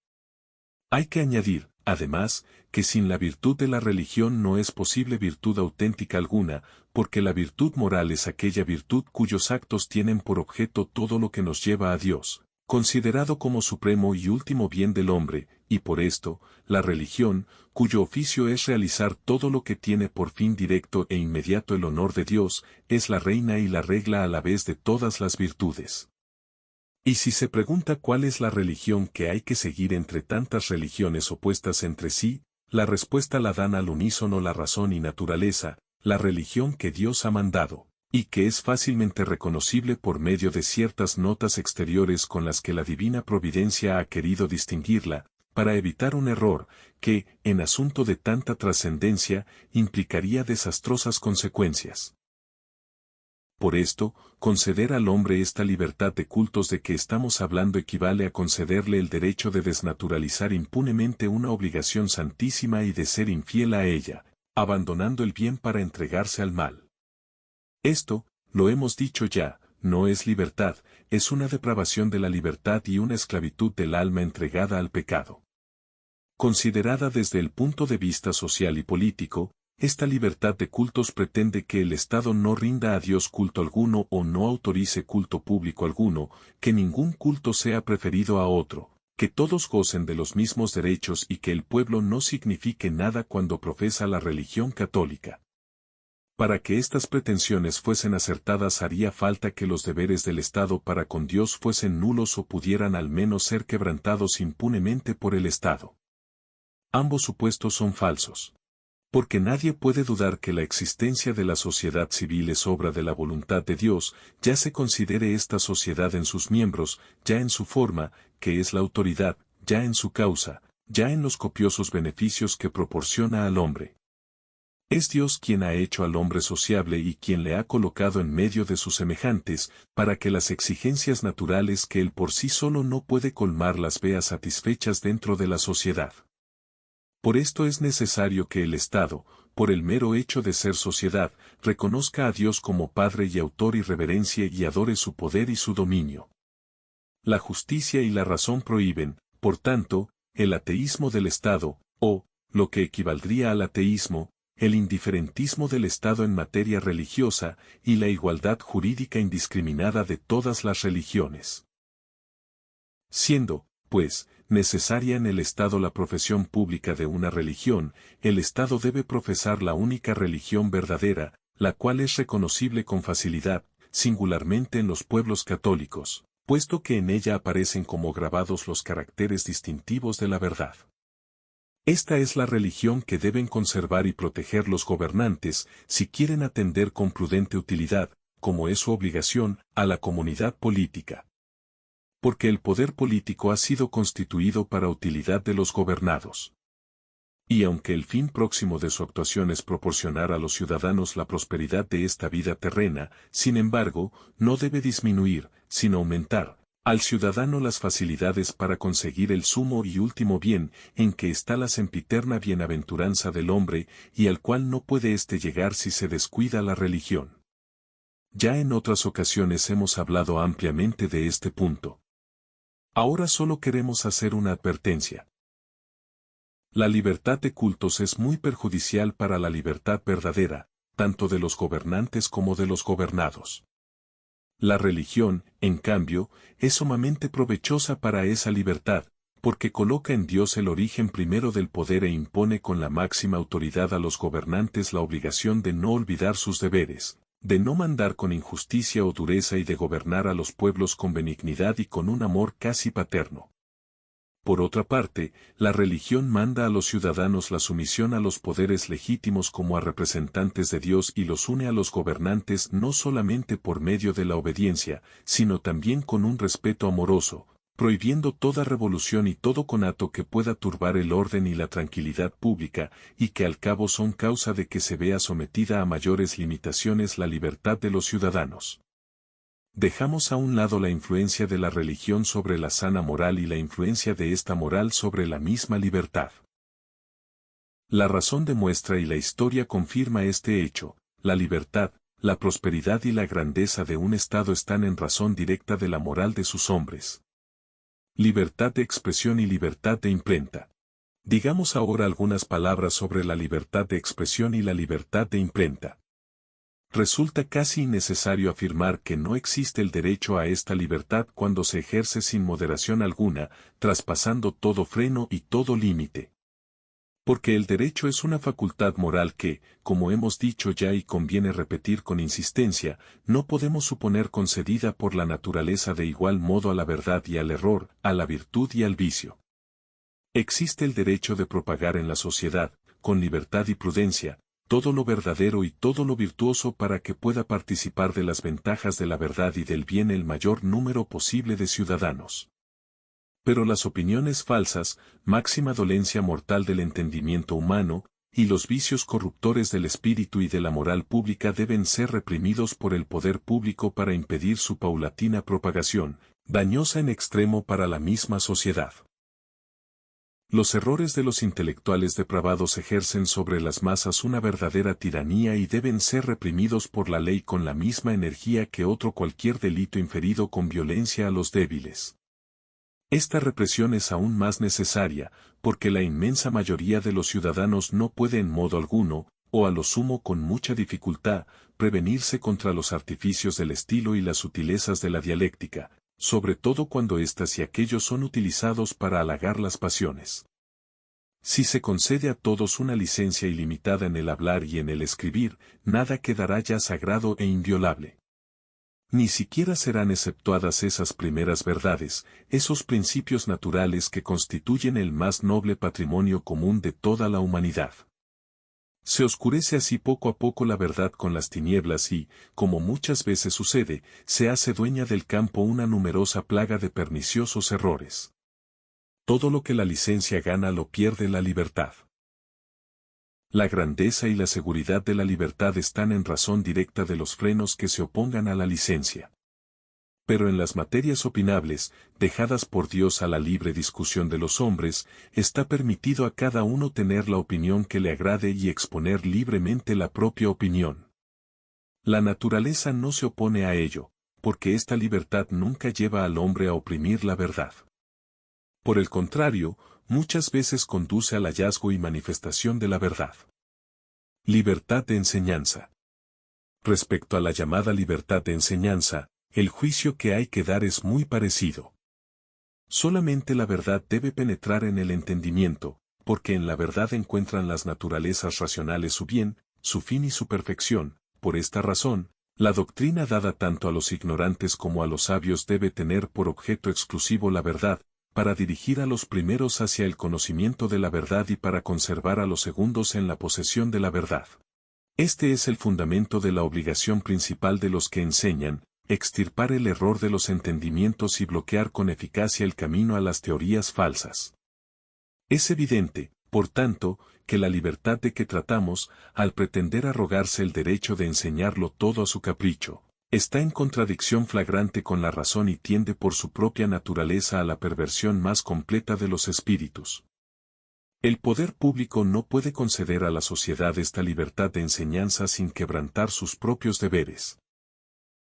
Hay que añadir, además, que sin la virtud de la religión no es posible virtud auténtica alguna, porque la virtud moral es aquella virtud cuyos actos tienen por objeto todo lo que nos lleva a Dios, considerado como supremo y último bien del hombre, y por esto, la religión, cuyo oficio es realizar todo lo que tiene por fin directo e inmediato el honor de Dios, es la reina y la regla a la vez de todas las virtudes. Y si se pregunta cuál es la religión que hay que seguir entre tantas religiones opuestas entre sí, la respuesta la dan al unísono la razón y naturaleza, la religión que Dios ha mandado, y que es fácilmente reconocible por medio de ciertas notas exteriores con las que la divina providencia ha querido distinguirla, para evitar un error, que, en asunto de tanta trascendencia, implicaría desastrosas consecuencias. Por esto, conceder al hombre esta libertad de cultos de que estamos hablando equivale a concederle el derecho de desnaturalizar impunemente una obligación santísima y de ser infiel a ella, abandonando el bien para entregarse al mal. Esto, lo hemos dicho ya, no es libertad, es una depravación de la libertad y una esclavitud del alma entregada al pecado. Considerada desde el punto de vista social y político, esta libertad de cultos pretende que el Estado no rinda a Dios culto alguno o no autorice culto público alguno, que ningún culto sea preferido a otro, que todos gocen de los mismos derechos y que el pueblo no signifique nada cuando profesa la religión católica. Para que estas pretensiones fuesen acertadas haría falta que los deberes del Estado para con Dios fuesen nulos o pudieran al menos ser quebrantados impunemente por el Estado. Ambos supuestos son falsos. Porque nadie puede dudar que la existencia de la sociedad civil es obra de la voluntad de Dios, ya se considere esta sociedad en sus miembros, ya en su forma, que es la autoridad, ya en su causa, ya en los copiosos beneficios que proporciona al hombre. Es Dios quien ha hecho al hombre sociable y quien le ha colocado en medio de sus semejantes, para que las exigencias naturales que él por sí solo no puede colmar las vea satisfechas dentro de la sociedad. Por esto es necesario que el Estado, por el mero hecho de ser sociedad, reconozca a Dios como Padre y Autor y reverencie y adore su poder y su dominio. La justicia y la razón prohíben, por tanto, el ateísmo del Estado, o, lo que equivaldría al ateísmo, el indiferentismo del Estado en materia religiosa y la igualdad jurídica indiscriminada de todas las religiones. Siendo, pues, necesaria en el Estado la profesión pública de una religión, el Estado debe profesar la única religión verdadera, la cual es reconocible con facilidad, singularmente en los pueblos católicos, puesto que en ella aparecen como grabados los caracteres distintivos de la verdad. Esta es la religión que deben conservar y proteger los gobernantes, si quieren atender con prudente utilidad, como es su obligación, a la comunidad política. Porque el poder político ha sido constituido para utilidad de los gobernados. Y aunque el fin próximo de su actuación es proporcionar a los ciudadanos la prosperidad de esta vida terrena, sin embargo, no debe disminuir, sino aumentar, al ciudadano las facilidades para conseguir el sumo y último bien, en que está la sempiterna bienaventuranza del hombre, y al cual no puede éste llegar si se descuida la religión. Ya en otras ocasiones hemos hablado ampliamente de este punto. Ahora solo queremos hacer una advertencia. La libertad de cultos es muy perjudicial para la libertad verdadera, tanto de los gobernantes como de los gobernados. La religión, en cambio, es sumamente provechosa para esa libertad, porque coloca en Dios el origen primero del poder e impone con la máxima autoridad a los gobernantes la obligación de no olvidar sus deberes, de no mandar con injusticia o dureza y de gobernar a los pueblos con benignidad y con un amor casi paterno. Por otra parte, la religión manda a los ciudadanos la sumisión a los poderes legítimos como a representantes de Dios y los une a los gobernantes no solamente por medio de la obediencia, sino también con un respeto amoroso, prohibiendo toda revolución y todo conato que pueda turbar el orden y la tranquilidad pública, y que al cabo son causa de que se vea sometida a mayores limitaciones la libertad de los ciudadanos. Dejamos a un lado la influencia de la religión sobre la sana moral y la influencia de esta moral sobre la misma libertad. La razón demuestra y la historia confirma este hecho: la libertad, la prosperidad y la grandeza de un Estado están en razón directa de la moral de sus hombres. Libertad de expresión y libertad de imprenta. Digamos ahora algunas palabras sobre la libertad de expresión y la libertad de imprenta. Resulta casi innecesario afirmar que no existe el derecho a esta libertad cuando se ejerce sin moderación alguna, traspasando todo freno y todo límite. Porque el derecho es una facultad moral que, como hemos dicho ya y conviene repetir con insistencia, no podemos suponer concedida por la naturaleza de igual modo a la verdad y al error, a la virtud y al vicio. Existe el derecho de propagar en la sociedad, con libertad y prudencia, todo lo verdadero y todo lo virtuoso para que pueda participar de las ventajas de la verdad y del bien el mayor número posible de ciudadanos. Pero las opiniones falsas, máxima dolencia mortal del entendimiento humano, y los vicios corruptores del espíritu y de la moral pública deben ser reprimidos por el poder público para impedir su paulatina propagación, dañosa en extremo para la misma sociedad. Los errores de los intelectuales depravados ejercen sobre las masas una verdadera tiranía y deben ser reprimidos por la ley con la misma energía que otro cualquier delito inferido con violencia a los débiles. Esta represión es aún más necesaria, porque la inmensa mayoría de los ciudadanos no puede en modo alguno, o a lo sumo con mucha dificultad, prevenirse contra los artificios del estilo y las sutilezas de la dialéctica, sobre todo cuando éstas y aquellos son utilizados para halagar las pasiones. Si se concede a todos una licencia ilimitada en el hablar y en el escribir, nada quedará ya sagrado e inviolable. Ni siquiera serán exceptuadas esas primeras verdades, esos principios naturales que constituyen el más noble patrimonio común de toda la humanidad. Se oscurece así poco a poco la verdad con las tinieblas y, como muchas veces sucede, se hace dueña del campo una numerosa plaga de perniciosos errores. Todo lo que la licencia gana lo pierde la libertad. La grandeza y la seguridad de la libertad están en razón directa de los frenos que se opongan a la licencia. Pero en las materias opinables, dejadas por Dios a la libre discusión de los hombres, está permitido a cada uno tener la opinión que le agrade y exponer libremente la propia opinión. La naturaleza no se opone a ello, porque esta libertad nunca lleva al hombre a oprimir la verdad. Por el contrario, muchas veces conduce al hallazgo y manifestación de la verdad. Libertad de enseñanza. Respecto a la llamada libertad de enseñanza, el juicio que hay que dar es muy parecido. Solamente la verdad debe penetrar en el entendimiento, porque en la verdad encuentran las naturalezas racionales su bien, su fin y su perfección. Por esta razón, la doctrina dada tanto a los ignorantes como a los sabios debe tener por objeto exclusivo la verdad, para dirigir a los primeros hacia el conocimiento de la verdad y para conservar a los segundos en la posesión de la verdad. Este es el fundamento de la obligación principal de los que enseñan, extirpar el error de los entendimientos y bloquear con eficacia el camino a las teorías falsas. Es evidente, por tanto, que la libertad de que tratamos, al pretender arrogarse el derecho de enseñarlo todo a su capricho, está en contradicción flagrante con la razón y tiende por su propia naturaleza a la perversión más completa de los espíritus. El poder público no puede conceder a la sociedad esta libertad de enseñanza sin quebrantar sus propios deberes.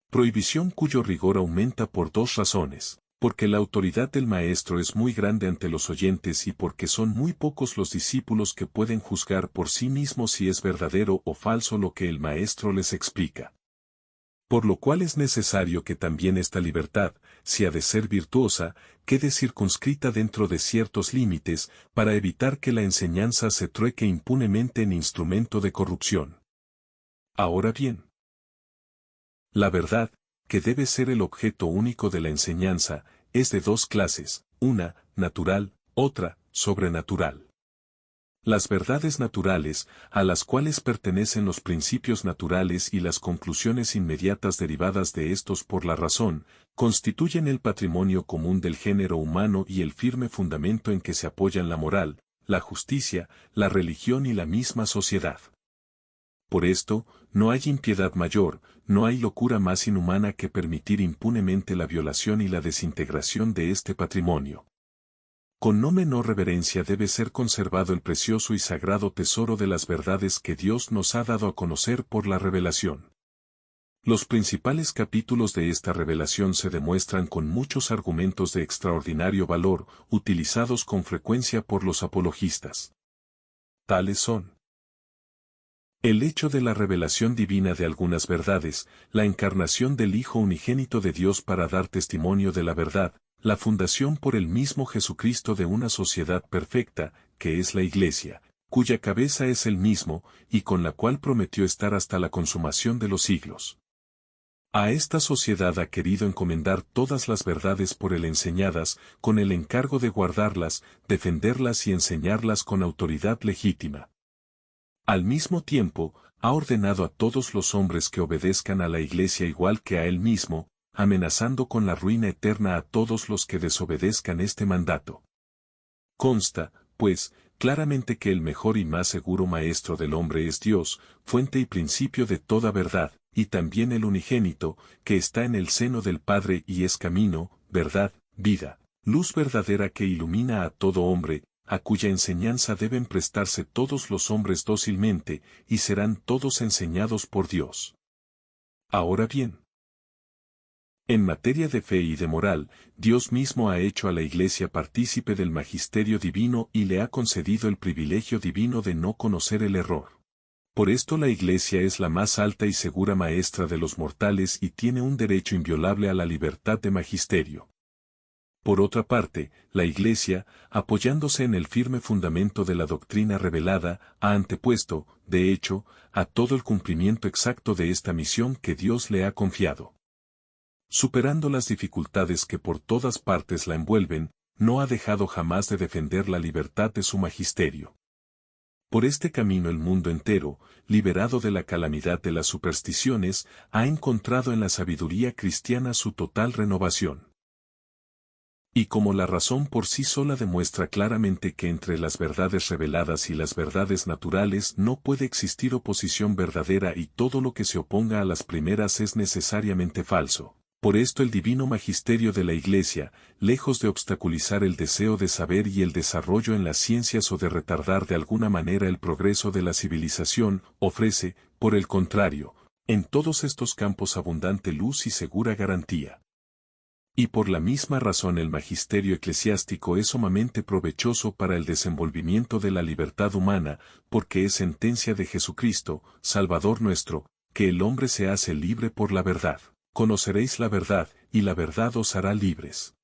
Prohibición cuyo rigor aumenta por dos razones, porque la autoridad del maestro es muy grande ante los oyentes y porque son muy pocos los discípulos que pueden juzgar por sí mismos si es verdadero o falso lo que el maestro les explica. Por lo cual es necesario que también esta libertad, si ha de ser virtuosa, quede circunscrita dentro de ciertos límites, para evitar que la enseñanza se trueque impunemente en instrumento de corrupción. Ahora bien, la verdad, que debe ser el objeto único de la enseñanza, es de dos clases, una, natural, otra, sobrenatural. Las verdades naturales, a las cuales pertenecen los principios naturales y las conclusiones inmediatas derivadas de estos por la razón, constituyen el patrimonio común del género humano y el firme fundamento en que se apoyan la moral, la justicia, la religión y la misma sociedad. Por esto, no hay impiedad mayor, no hay locura más inhumana que permitir impunemente la violación y la desintegración de este patrimonio. Con no menor reverencia debe ser conservado el precioso y sagrado tesoro de las verdades que Dios nos ha dado a conocer por la revelación. Los principales capítulos de esta revelación se demuestran con muchos argumentos de extraordinario valor, utilizados con frecuencia por los apologistas. Tales son: el hecho de la revelación divina de algunas verdades, la encarnación del Hijo unigénito de Dios para dar testimonio de la verdad, la fundación por el mismo Jesucristo de una sociedad perfecta, que es la Iglesia, cuya cabeza es el mismo, y con la cual prometió estar hasta la consumación de los siglos. A esta sociedad ha querido encomendar todas las verdades por él enseñadas, con el encargo de guardarlas, defenderlas y enseñarlas con autoridad legítima. Al mismo tiempo, ha ordenado a todos los hombres que obedezcan a la Iglesia igual que a él mismo, amenazando con la ruina eterna a todos los que desobedezcan este mandato. Consta, pues, claramente que el mejor y más seguro maestro del hombre es Dios, fuente y principio de toda verdad, y también el unigénito, que está en el seno del Padre y es camino, verdad, vida, luz verdadera que ilumina a todo hombre, a cuya enseñanza deben prestarse todos los hombres dócilmente, y serán todos enseñados por Dios. Ahora bien, en materia de fe y de moral, Dios mismo ha hecho a la Iglesia partícipe del magisterio divino y le ha concedido el privilegio divino de no conocer el error. Por esto la Iglesia es la más alta y segura maestra de los mortales y tiene un derecho inviolable a la libertad de magisterio. Por otra parte, la Iglesia, apoyándose en el firme fundamento de la doctrina revelada, ha antepuesto, de hecho, a todo el cumplimiento exacto de esta misión que Dios le ha confiado. Superando las dificultades que por todas partes la envuelven, no ha dejado jamás de defender la libertad de su magisterio. Por este camino el mundo entero, liberado de la calamidad de las supersticiones, ha encontrado en la sabiduría cristiana su total renovación. Y como la razón por sí sola demuestra claramente que entre las verdades reveladas y las verdades naturales no puede existir oposición verdadera y todo lo que se oponga a las primeras es necesariamente falso, Por esto el divino magisterio de la Iglesia, lejos de obstaculizar el deseo de saber y el desarrollo en las ciencias o de retardar de alguna manera el progreso de la civilización, ofrece, por el contrario, en todos estos campos abundante luz y segura garantía. Y por la misma razón el magisterio eclesiástico es sumamente provechoso para el desenvolvimiento de la libertad humana, porque es sentencia de Jesucristo, Salvador nuestro, que el hombre se hace libre por la verdad. Conoceréis la verdad, y la verdad os hará libres.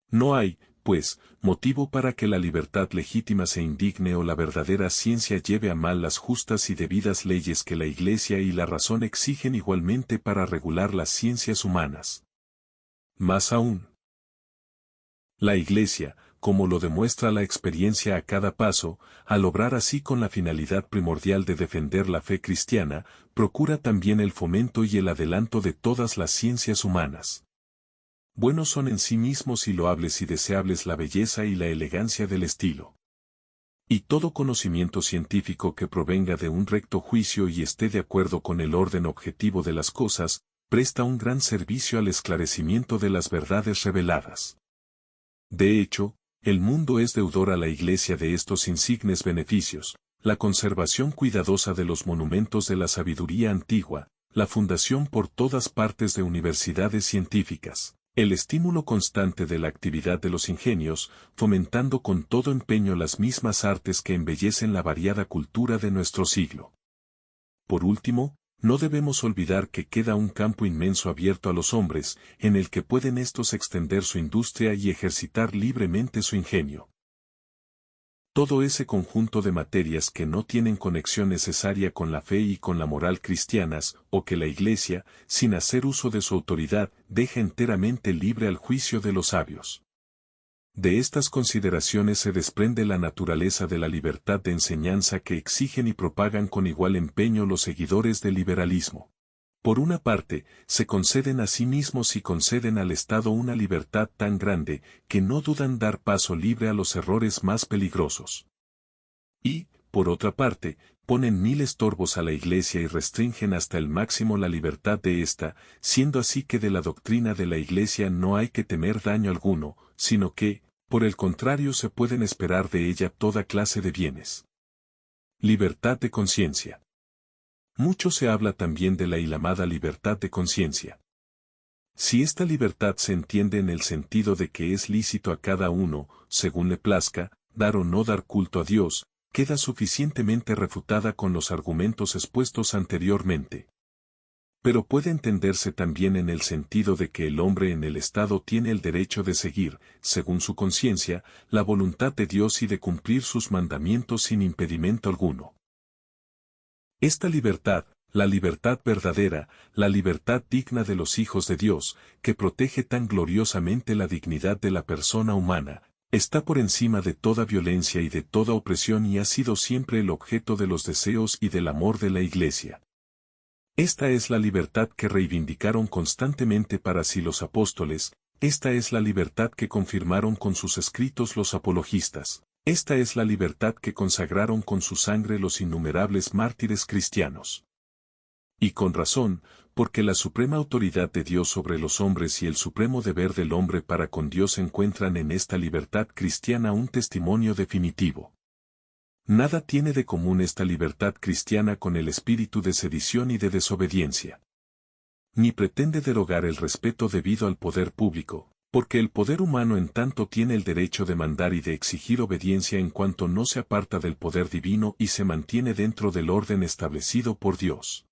No hay, pues, motivo para que la libertad legítima se indigne o la verdadera ciencia lleve a mal las justas y debidas leyes que la Iglesia y la razón exigen igualmente para regular las ciencias humanas. Más aún, la Iglesia, como lo demuestra la experiencia a cada paso, al obrar así con la finalidad primordial de defender la fe cristiana, procura también el fomento y el adelanto de todas las ciencias humanas. Buenos son en sí mismos y loables y deseables la belleza y la elegancia del estilo. Y todo conocimiento científico que provenga de un recto juicio y esté de acuerdo con el orden objetivo de las cosas, presta un gran servicio al esclarecimiento de las verdades reveladas. De hecho, el mundo es deudor a la Iglesia de estos insignes beneficios: la conservación cuidadosa de los monumentos de la sabiduría antigua, la fundación por todas partes de universidades científicas, el estímulo constante de la actividad de los ingenios, fomentando con todo empeño las mismas artes que embellecen la variada cultura de nuestro siglo. Por último, no debemos olvidar que queda un campo inmenso abierto a los hombres, en el que pueden éstos extender su industria y ejercitar libremente su ingenio. Todo ese conjunto de materias que no tienen conexión necesaria con la fe y con la moral cristianas, o que la Iglesia, sin hacer uso de su autoridad, deja enteramente libre al juicio de los sabios. De estas consideraciones se desprende la naturaleza de la libertad de enseñanza que exigen y propagan con igual empeño los seguidores del liberalismo. Por una parte, se conceden a sí mismos y conceden al Estado una libertad tan grande, que no dudan dar paso libre a los errores más peligrosos. Y, por otra parte, ponen mil estorbos a la Iglesia y restringen hasta el máximo la libertad de ésta, siendo así que de la doctrina de la Iglesia no hay que temer daño alguno, sino que, por el contrario, se pueden esperar de ella toda clase de bienes. Libertad de conciencia. Mucho se habla también de la llamada libertad de conciencia. Si esta libertad se entiende en el sentido de que es lícito a cada uno, según le plazca, dar o no dar culto a Dios, queda suficientemente refutada con los argumentos expuestos anteriormente. Pero puede entenderse también en el sentido de que el hombre en el Estado tiene el derecho de seguir, según su conciencia, la voluntad de Dios y de cumplir sus mandamientos sin impedimento alguno. Esta libertad, la libertad verdadera, la libertad digna de los hijos de Dios, que protege tan gloriosamente la dignidad de la persona humana, está por encima de toda violencia y de toda opresión y ha sido siempre el objeto de los deseos y del amor de la Iglesia. Esta es la libertad que reivindicaron constantemente para sí los apóstoles, esta es la libertad que confirmaron con sus escritos los apologistas, esta es la libertad que consagraron con su sangre los innumerables mártires cristianos. Y con razón, porque la suprema autoridad de Dios sobre los hombres y el supremo deber del hombre para con Dios encuentran en esta libertad cristiana un testimonio definitivo. Nada tiene de común esta libertad cristiana con el espíritu de sedición y de desobediencia. Ni pretende derogar el respeto debido al poder público, porque el poder humano en tanto tiene el derecho de mandar y de exigir obediencia en cuanto no se aparta del poder divino y se mantiene dentro del orden establecido por Dios.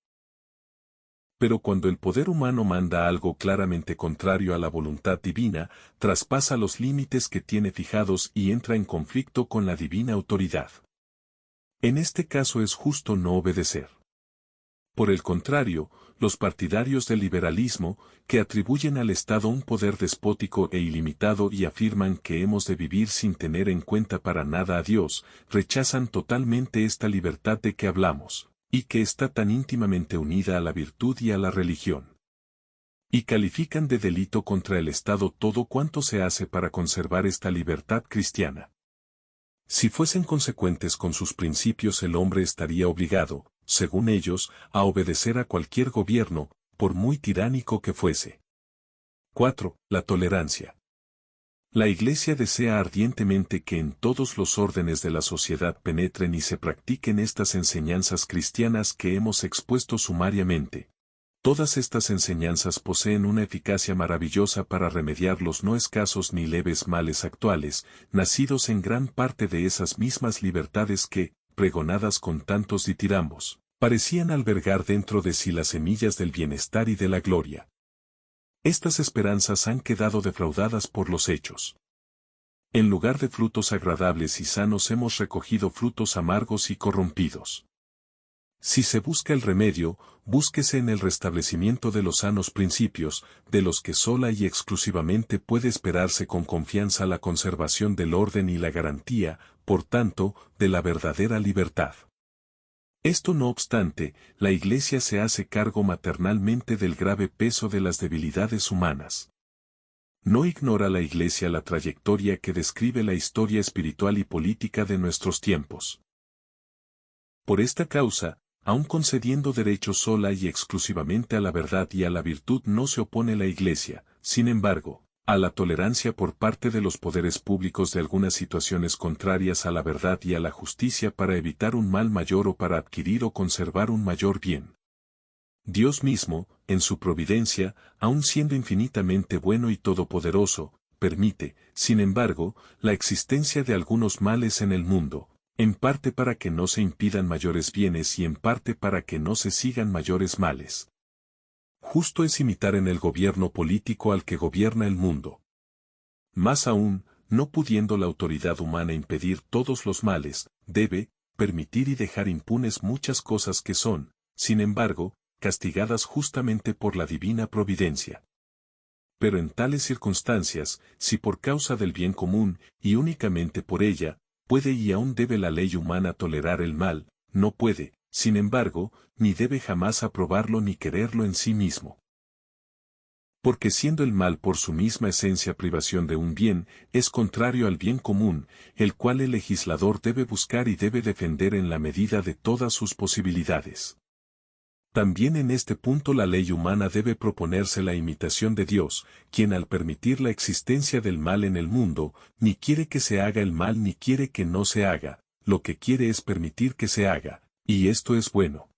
Pero cuando el poder humano manda algo claramente contrario a la voluntad divina, traspasa los límites que tiene fijados y entra en conflicto con la divina autoridad. En este caso es justo no obedecer. Por el contrario, los partidarios del liberalismo, que atribuyen al Estado un poder despótico e ilimitado y afirman que hemos de vivir sin tener en cuenta para nada a Dios, rechazan totalmente esta libertad de que hablamos, y que está tan íntimamente unida a la virtud y a la religión. Y califican de delito contra el Estado todo cuanto se hace para conservar esta libertad cristiana. Si fuesen consecuentes con sus principios, el hombre estaría obligado, según ellos, a obedecer a cualquier gobierno, por muy tiránico que fuese. 4. La tolerancia. La Iglesia desea ardientemente que en todos los órdenes de la sociedad penetren y se practiquen estas enseñanzas cristianas que hemos expuesto sumariamente. Todas estas enseñanzas poseen una eficacia maravillosa para remediar los no escasos ni leves males actuales, nacidos en gran parte de esas mismas libertades que, pregonadas con tantos ditirambos, parecían albergar dentro de sí las semillas del bienestar y de la gloria. Estas esperanzas han quedado defraudadas por los hechos. En lugar de frutos agradables y sanos hemos recogido frutos amargos y corrompidos. Si se busca el remedio, búsquese en el restablecimiento de los sanos principios, de los que sola y exclusivamente puede esperarse con confianza la conservación del orden y la garantía, por tanto, de la verdadera libertad. Esto no obstante, la Iglesia se hace cargo maternalmente del grave peso de las debilidades humanas. No ignora la Iglesia la trayectoria que describe la historia espiritual y política de nuestros tiempos. Por esta causa, aun concediendo derechos sola y exclusivamente a la verdad y a la virtud no se opone la Iglesia, sin embargo, a la tolerancia por parte de los poderes públicos de algunas situaciones contrarias a la verdad y a la justicia para evitar un mal mayor o para adquirir o conservar un mayor bien. Dios mismo, en su providencia, aun siendo infinitamente bueno y todopoderoso, permite, sin embargo, la existencia de algunos males en el mundo, en parte para que no se impidan mayores bienes y en parte para que no se sigan mayores males. Justo es imitar en el gobierno político al que gobierna el mundo. Más aún, no pudiendo la autoridad humana impedir todos los males, debe permitir y dejar impunes muchas cosas que son, sin embargo, castigadas justamente por la divina providencia. Pero en tales circunstancias, si por causa del bien común, y únicamente por ella, puede y aún debe la ley humana tolerar el mal, no puede, sin embargo, ni debe jamás aprobarlo ni quererlo en sí mismo. Porque siendo el mal por su misma esencia privación de un bien, es contrario al bien común, el cual el legislador debe buscar y debe defender en la medida de todas sus posibilidades. También en este punto la ley humana debe proponerse la imitación de Dios, quien al permitir la existencia del mal en el mundo, ni quiere que se haga el mal ni quiere que no se haga, lo que quiere es permitir que se haga, y esto es bueno.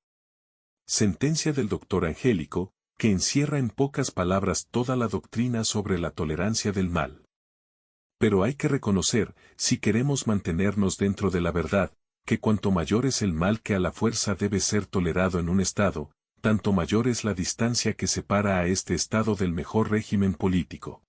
Sentencia del doctor Angélico, que encierra en pocas palabras toda la doctrina sobre la tolerancia del mal. Pero hay que reconocer, si queremos mantenernos dentro de la verdad, que cuanto mayor es el mal que a la fuerza debe ser tolerado en un Estado, tanto mayor es la distancia que separa a este Estado del mejor régimen político.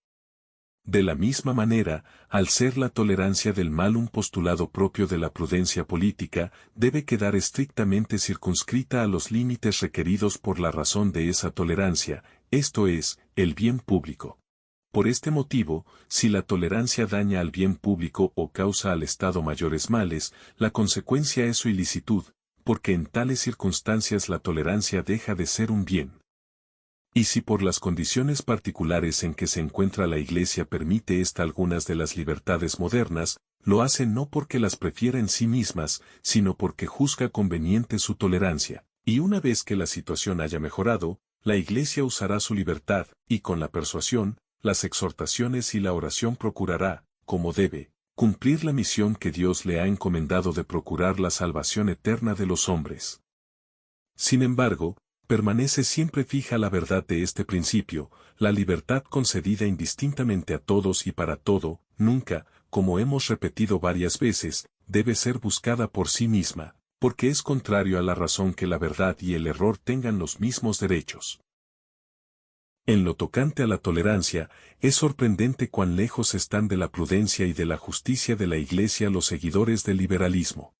De la misma manera, al ser la tolerancia del mal un postulado propio de la prudencia política, debe quedar estrictamente circunscrita a los límites requeridos por la razón de esa tolerancia, esto es, el bien público. Por este motivo, si la tolerancia daña al bien público o causa al Estado mayores males, la consecuencia es su ilicitud, porque en tales circunstancias la tolerancia deja de ser un bien. Y si por las condiciones particulares en que se encuentra la Iglesia permite esta algunas de las libertades modernas, lo hace no porque las prefiera en sí mismas, sino porque juzga conveniente su tolerancia, y una vez que la situación haya mejorado, la Iglesia usará su libertad, y con la persuasión, las exhortaciones y la oración procurará, como debe, cumplir la misión que Dios le ha encomendado de procurar la salvación eterna de los hombres. Sin embargo, permanece siempre fija la verdad de este principio, la libertad concedida indistintamente a todos y para todo, nunca, como hemos repetido varias veces, debe ser buscada por sí misma, porque es contrario a la razón que la verdad y el error tengan los mismos derechos. En lo tocante a la tolerancia, es sorprendente cuán lejos están de la prudencia y de la justicia de la Iglesia los seguidores del liberalismo.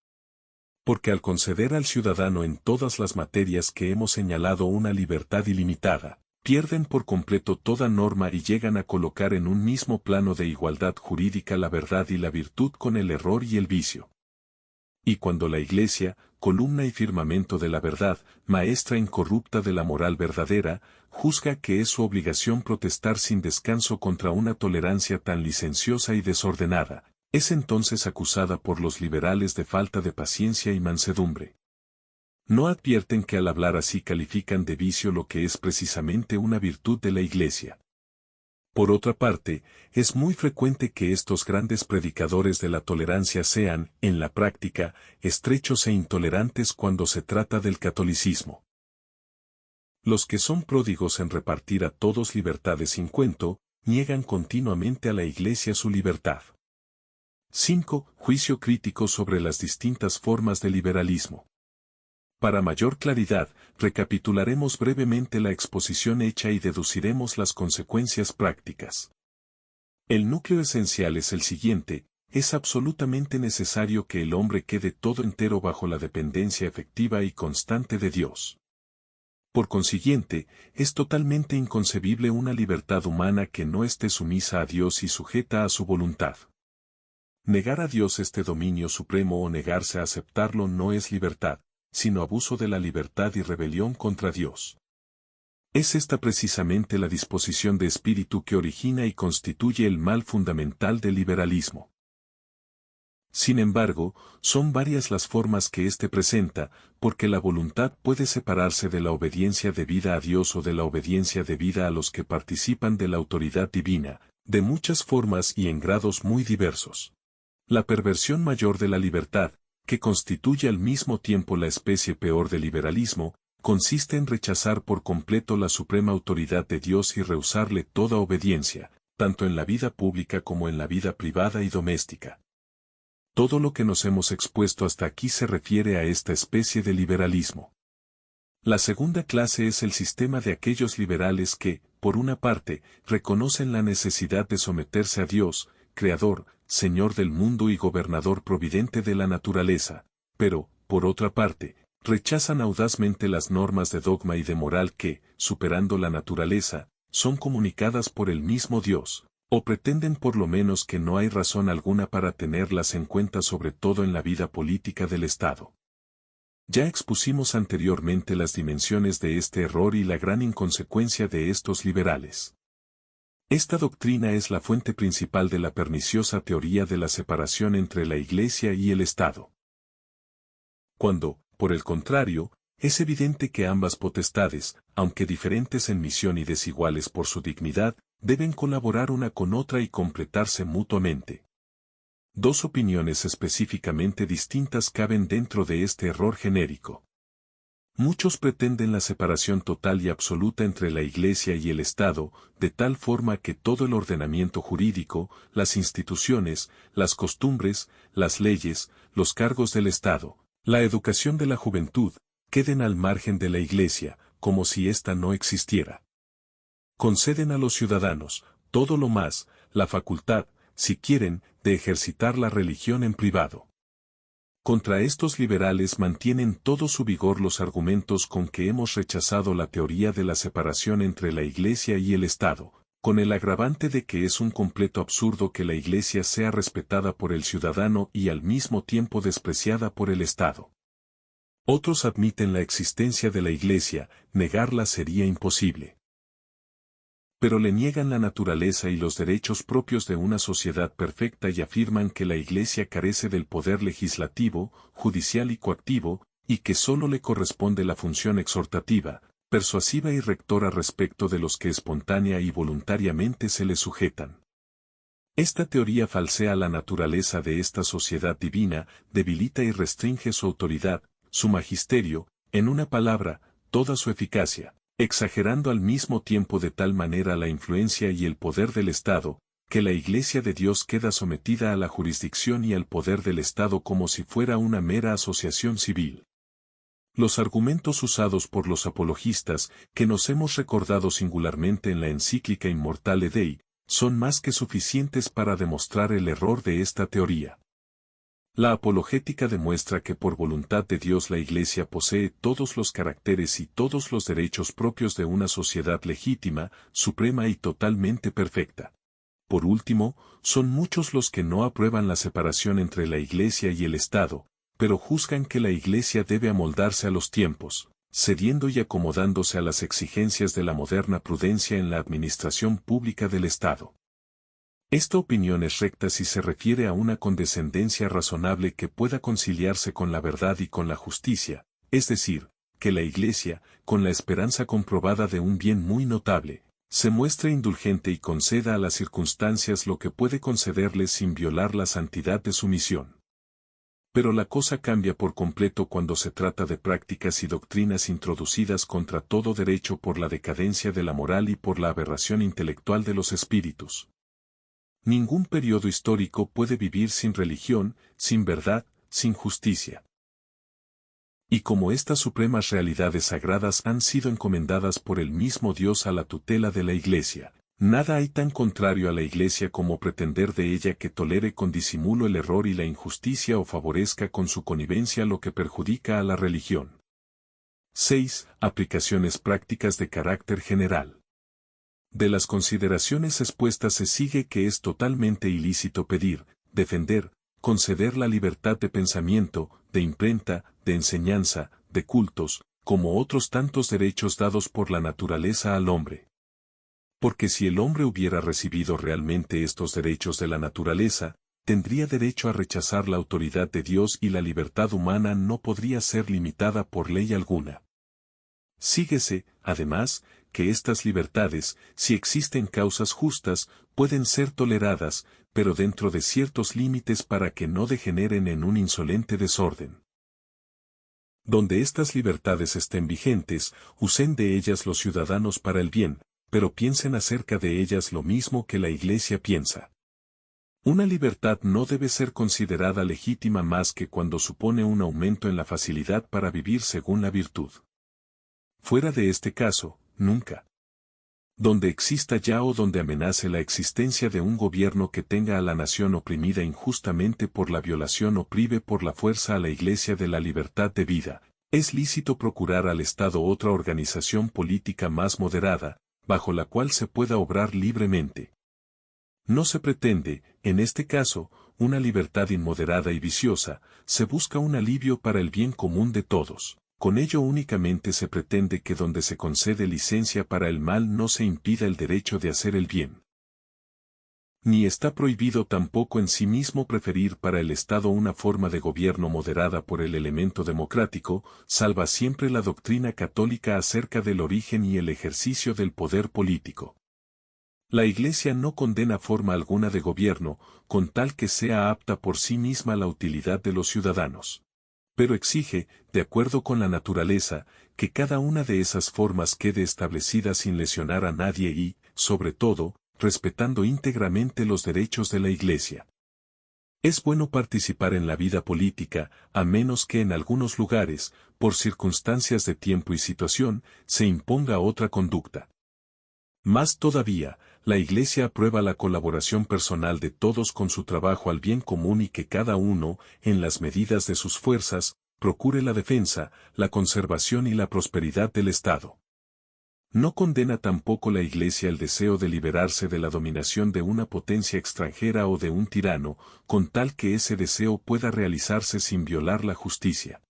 Porque al conceder al ciudadano en todas las materias que hemos señalado una libertad ilimitada, pierden por completo toda norma y llegan a colocar en un mismo plano de igualdad jurídica la verdad y la virtud con el error y el vicio. Y cuando la Iglesia, columna y firmamento de la verdad, maestra incorrupta de la moral verdadera, juzga que es su obligación protestar sin descanso contra una tolerancia tan licenciosa y desordenada, es entonces acusada por los liberales de falta de paciencia y mansedumbre. No advierten que al hablar así califican de vicio lo que es precisamente una virtud de la Iglesia. Por otra parte, es muy frecuente que estos grandes predicadores de la tolerancia sean, en la práctica, estrechos e intolerantes cuando se trata del catolicismo. Los que son pródigos en repartir a todos libertades sin cuento, niegan continuamente a la Iglesia su libertad. 5. Juicio crítico sobre las distintas formas de liberalismo. Para mayor claridad, recapitularemos brevemente la exposición hecha y deduciremos las consecuencias prácticas. El núcleo esencial es el siguiente: es absolutamente necesario que el hombre quede todo entero bajo la dependencia efectiva y constante de Dios. Por consiguiente, es totalmente inconcebible una libertad humana que no esté sumisa a Dios y sujeta a su voluntad. Negar a Dios este dominio supremo o negarse a aceptarlo no es libertad, sino abuso de la libertad y rebelión contra Dios. Es esta precisamente la disposición de espíritu que origina y constituye el mal fundamental del liberalismo. Sin embargo, son varias las formas que éste presenta, porque la voluntad puede separarse de la obediencia debida a Dios o de la obediencia debida a los que participan de la autoridad divina, de muchas formas y en grados muy diversos. La perversión mayor de la libertad, que constituye al mismo tiempo la especie peor del liberalismo, consiste en rechazar por completo la suprema autoridad de Dios y rehusarle toda obediencia, tanto en la vida pública como en la vida privada y doméstica. Todo lo que nos hemos expuesto hasta aquí se refiere a esta especie de liberalismo. La segunda clase es el sistema de aquellos liberales que, por una parte, reconocen la necesidad de someterse a Dios, Creador, Señor del mundo y gobernador providente de la naturaleza, pero, por otra parte, rechazan audazmente las normas de dogma y de moral que, superando la naturaleza, son comunicadas por el mismo Dios, o pretenden por lo menos que no hay razón alguna para tenerlas en cuenta, sobre todo en la vida política del Estado. Ya expusimos anteriormente las dimensiones de este error y la gran inconsecuencia de estos liberales. Esta doctrina es la fuente principal de la perniciosa teoría de la separación entre la Iglesia y el Estado. Cuando, por el contrario, es evidente que ambas potestades, aunque diferentes en misión y desiguales por su dignidad, deben colaborar una con otra y completarse mutuamente. Dos opiniones específicamente distintas caben dentro de este error genérico. Muchos pretenden la separación total y absoluta entre la Iglesia y el Estado, de tal forma que todo el ordenamiento jurídico, las instituciones, las costumbres, las leyes, los cargos del Estado, la educación de la juventud, queden al margen de la Iglesia, como si ésta no existiera. Conceden a los ciudadanos, todo lo más, la facultad, si quieren, de ejercitar la religión en privado. Contra estos liberales mantienen todo su vigor los argumentos con que hemos rechazado la teoría de la separación entre la Iglesia y el Estado, con el agravante de que es un completo absurdo que la Iglesia sea respetada por el ciudadano y al mismo tiempo despreciada por el Estado. Otros admiten la existencia de la Iglesia, negarla sería imposible. Pero le niegan la naturaleza y los derechos propios de una sociedad perfecta y afirman que la Iglesia carece del poder legislativo, judicial y coactivo, y que sólo le corresponde la función exhortativa, persuasiva y rectora respecto de los que espontánea y voluntariamente se le sujetan. Esta teoría falsea la naturaleza de esta sociedad divina, debilita y restringe su autoridad, su magisterio, en una palabra, toda su eficacia, exagerando al mismo tiempo de tal manera la influencia y el poder del Estado, que la Iglesia de Dios queda sometida a la jurisdicción y al poder del Estado como si fuera una mera asociación civil. Los argumentos usados por los apologistas, que nos hemos recordado singularmente en la encíclica Immortale Dei, son más que suficientes para demostrar el error de esta teoría. La apologética demuestra que por voluntad de Dios la Iglesia posee todos los caracteres y todos los derechos propios de una sociedad legítima, suprema y totalmente perfecta. Por último, son muchos los que no aprueban la separación entre la Iglesia y el Estado, pero juzgan que la Iglesia debe amoldarse a los tiempos, cediendo y acomodándose a las exigencias de la moderna prudencia en la administración pública del Estado. Esta opinión es recta si se refiere a una condescendencia razonable que pueda conciliarse con la verdad y con la justicia, es decir, que la Iglesia, con la esperanza comprobada de un bien muy notable, Se muestre indulgente y conceda a las circunstancias lo que puede concederles sin violar la santidad de su misión. Pero la cosa cambia por completo cuando se trata de prácticas y doctrinas introducidas contra todo derecho por la decadencia de la moral y por la aberración intelectual de los espíritus. Ningún periodo histórico puede vivir sin religión, sin verdad, sin justicia. Y como estas supremas realidades sagradas han sido encomendadas por el mismo Dios a la tutela de la Iglesia, nada hay tan contrario a la Iglesia como pretender de ella que tolere con disimulo el error y la injusticia o favorezca con su connivencia lo que perjudica a la religión. 6. Aplicaciones prácticas de carácter general. De las consideraciones expuestas se sigue que es totalmente ilícito pedir, defender, conceder la libertad de pensamiento, de imprenta, de enseñanza, de cultos, como otros tantos derechos dados por la naturaleza al hombre. Porque si el hombre hubiera recibido realmente estos derechos de la naturaleza, tendría derecho a rechazar la autoridad de Dios y la libertad humana no podría ser limitada por ley alguna. Síguese, además, que estas libertades, si existen causas justas, pueden ser toleradas, pero dentro de ciertos límites para que no degeneren en un insolente desorden. Donde estas libertades estén vigentes, usen de ellas los ciudadanos para el bien, pero piensen acerca de ellas lo mismo que la Iglesia piensa. Una libertad no debe ser considerada legítima más que cuando supone un aumento en la facilidad para vivir según la virtud. Fuera de este caso, nunca. Donde exista ya o donde amenace la existencia de un gobierno que tenga a la nación oprimida injustamente por la violación o prive por la fuerza a la Iglesia de la libertad de vida, es lícito procurar al Estado otra organización política más moderada, bajo la cual se pueda obrar libremente. No se pretende, en este caso, una libertad inmoderada y viciosa, se busca un alivio para el bien común de todos. Con ello únicamente se pretende que donde se concede licencia para el mal no se impida el derecho de hacer el bien. Ni está prohibido tampoco en sí mismo preferir para el Estado una forma de gobierno moderada por el elemento democrático, salva siempre la doctrina católica acerca del origen y el ejercicio del poder político. La Iglesia no condena forma alguna de gobierno, con tal que sea apta por sí misma a la utilidad de los ciudadanos. Pero exige, de acuerdo con la naturaleza, que cada una de esas formas quede establecida sin lesionar a nadie y, sobre todo, respetando íntegramente los derechos de la Iglesia. Es bueno participar en la vida política, a menos que en algunos lugares, por circunstancias de tiempo y situación, se imponga otra conducta. Más todavía, la Iglesia aprueba la colaboración personal de todos con su trabajo al bien común y que cada uno, en las medidas de sus fuerzas, procure la defensa, la conservación y la prosperidad del Estado. No condena tampoco la Iglesia el deseo de liberarse de la dominación de una potencia extranjera o de un tirano, con tal que ese deseo pueda realizarse sin violar la justicia.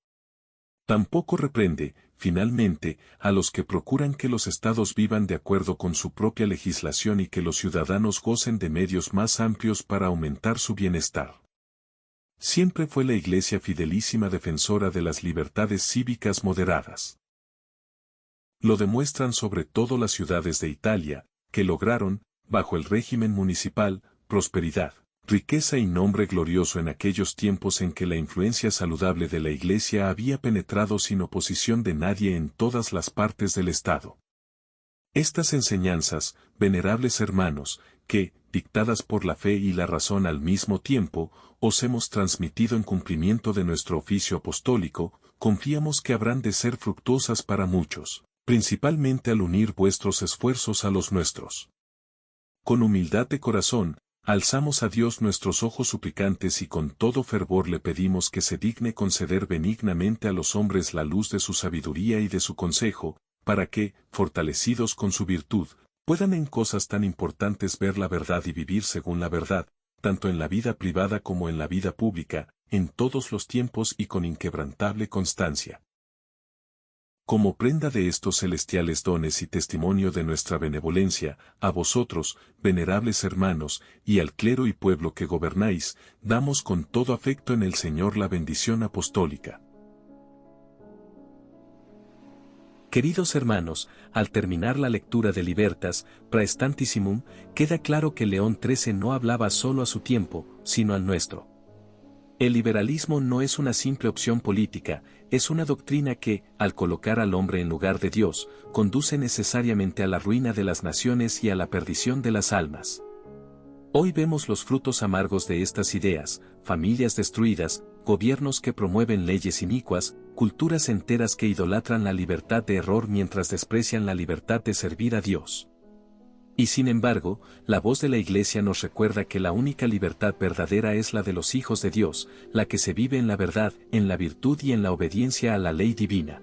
Tampoco reprende, finalmente, a los que procuran que los estados vivan de acuerdo con su propia legislación y que los ciudadanos gocen de medios más amplios para aumentar su bienestar. Siempre fue la Iglesia fidelísima defensora de las libertades cívicas moderadas. Lo demuestran sobre todo las ciudades de Italia, que lograron, bajo el régimen municipal, prosperidad, riqueza y nombre glorioso en aquellos tiempos en que la influencia saludable de la Iglesia había penetrado sin oposición de nadie en todas las partes del Estado. Estas enseñanzas, venerables hermanos, que, dictadas por la fe y la razón al mismo tiempo, os hemos transmitido en cumplimiento de nuestro oficio apostólico, confiamos que habrán de ser fructuosas para muchos, principalmente al unir vuestros esfuerzos a los nuestros. Con humildad de corazón, alzamos a Dios nuestros ojos suplicantes y con todo fervor le pedimos que se digne conceder benignamente a los hombres la luz de su sabiduría y de su consejo, para que, fortalecidos con su virtud, puedan en cosas tan importantes ver la verdad y vivir según la verdad, tanto en la vida privada como en la vida pública, en todos los tiempos y con inquebrantable constancia. Como prenda de estos celestiales dones y testimonio de nuestra benevolencia, a vosotros, venerables hermanos, y al clero y pueblo que gobernáis, damos con todo afecto en el Señor la bendición apostólica. Queridos hermanos, al terminar la lectura de Libertas Praestantissimum, queda claro que León XIII no hablaba solo a su tiempo, sino al nuestro. El liberalismo no es una simple opción política, es una doctrina que, al colocar al hombre en lugar de Dios, conduce necesariamente a la ruina de las naciones y a la perdición de las almas. Hoy vemos los frutos amargos de estas ideas: familias destruidas, gobiernos que promueven leyes inicuas, culturas enteras que idolatran la libertad de error mientras desprecian la libertad de servir a Dios. Y sin embargo, la voz de la Iglesia nos recuerda que la única libertad verdadera es la de los hijos de Dios, la que se vive en la verdad, en la virtud y en la obediencia a la ley divina.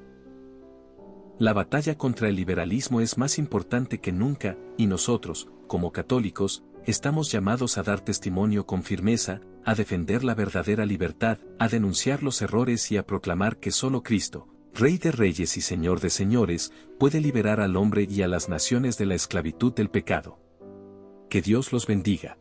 La batalla contra el liberalismo es más importante que nunca, y nosotros, como católicos, estamos llamados a dar testimonio con firmeza, a defender la verdadera libertad, a denunciar los errores y a proclamar que solo Cristo, Rey de Reyes y Señor de Señores, puede liberar al hombre y a las naciones de la esclavitud del pecado. Que Dios los bendiga.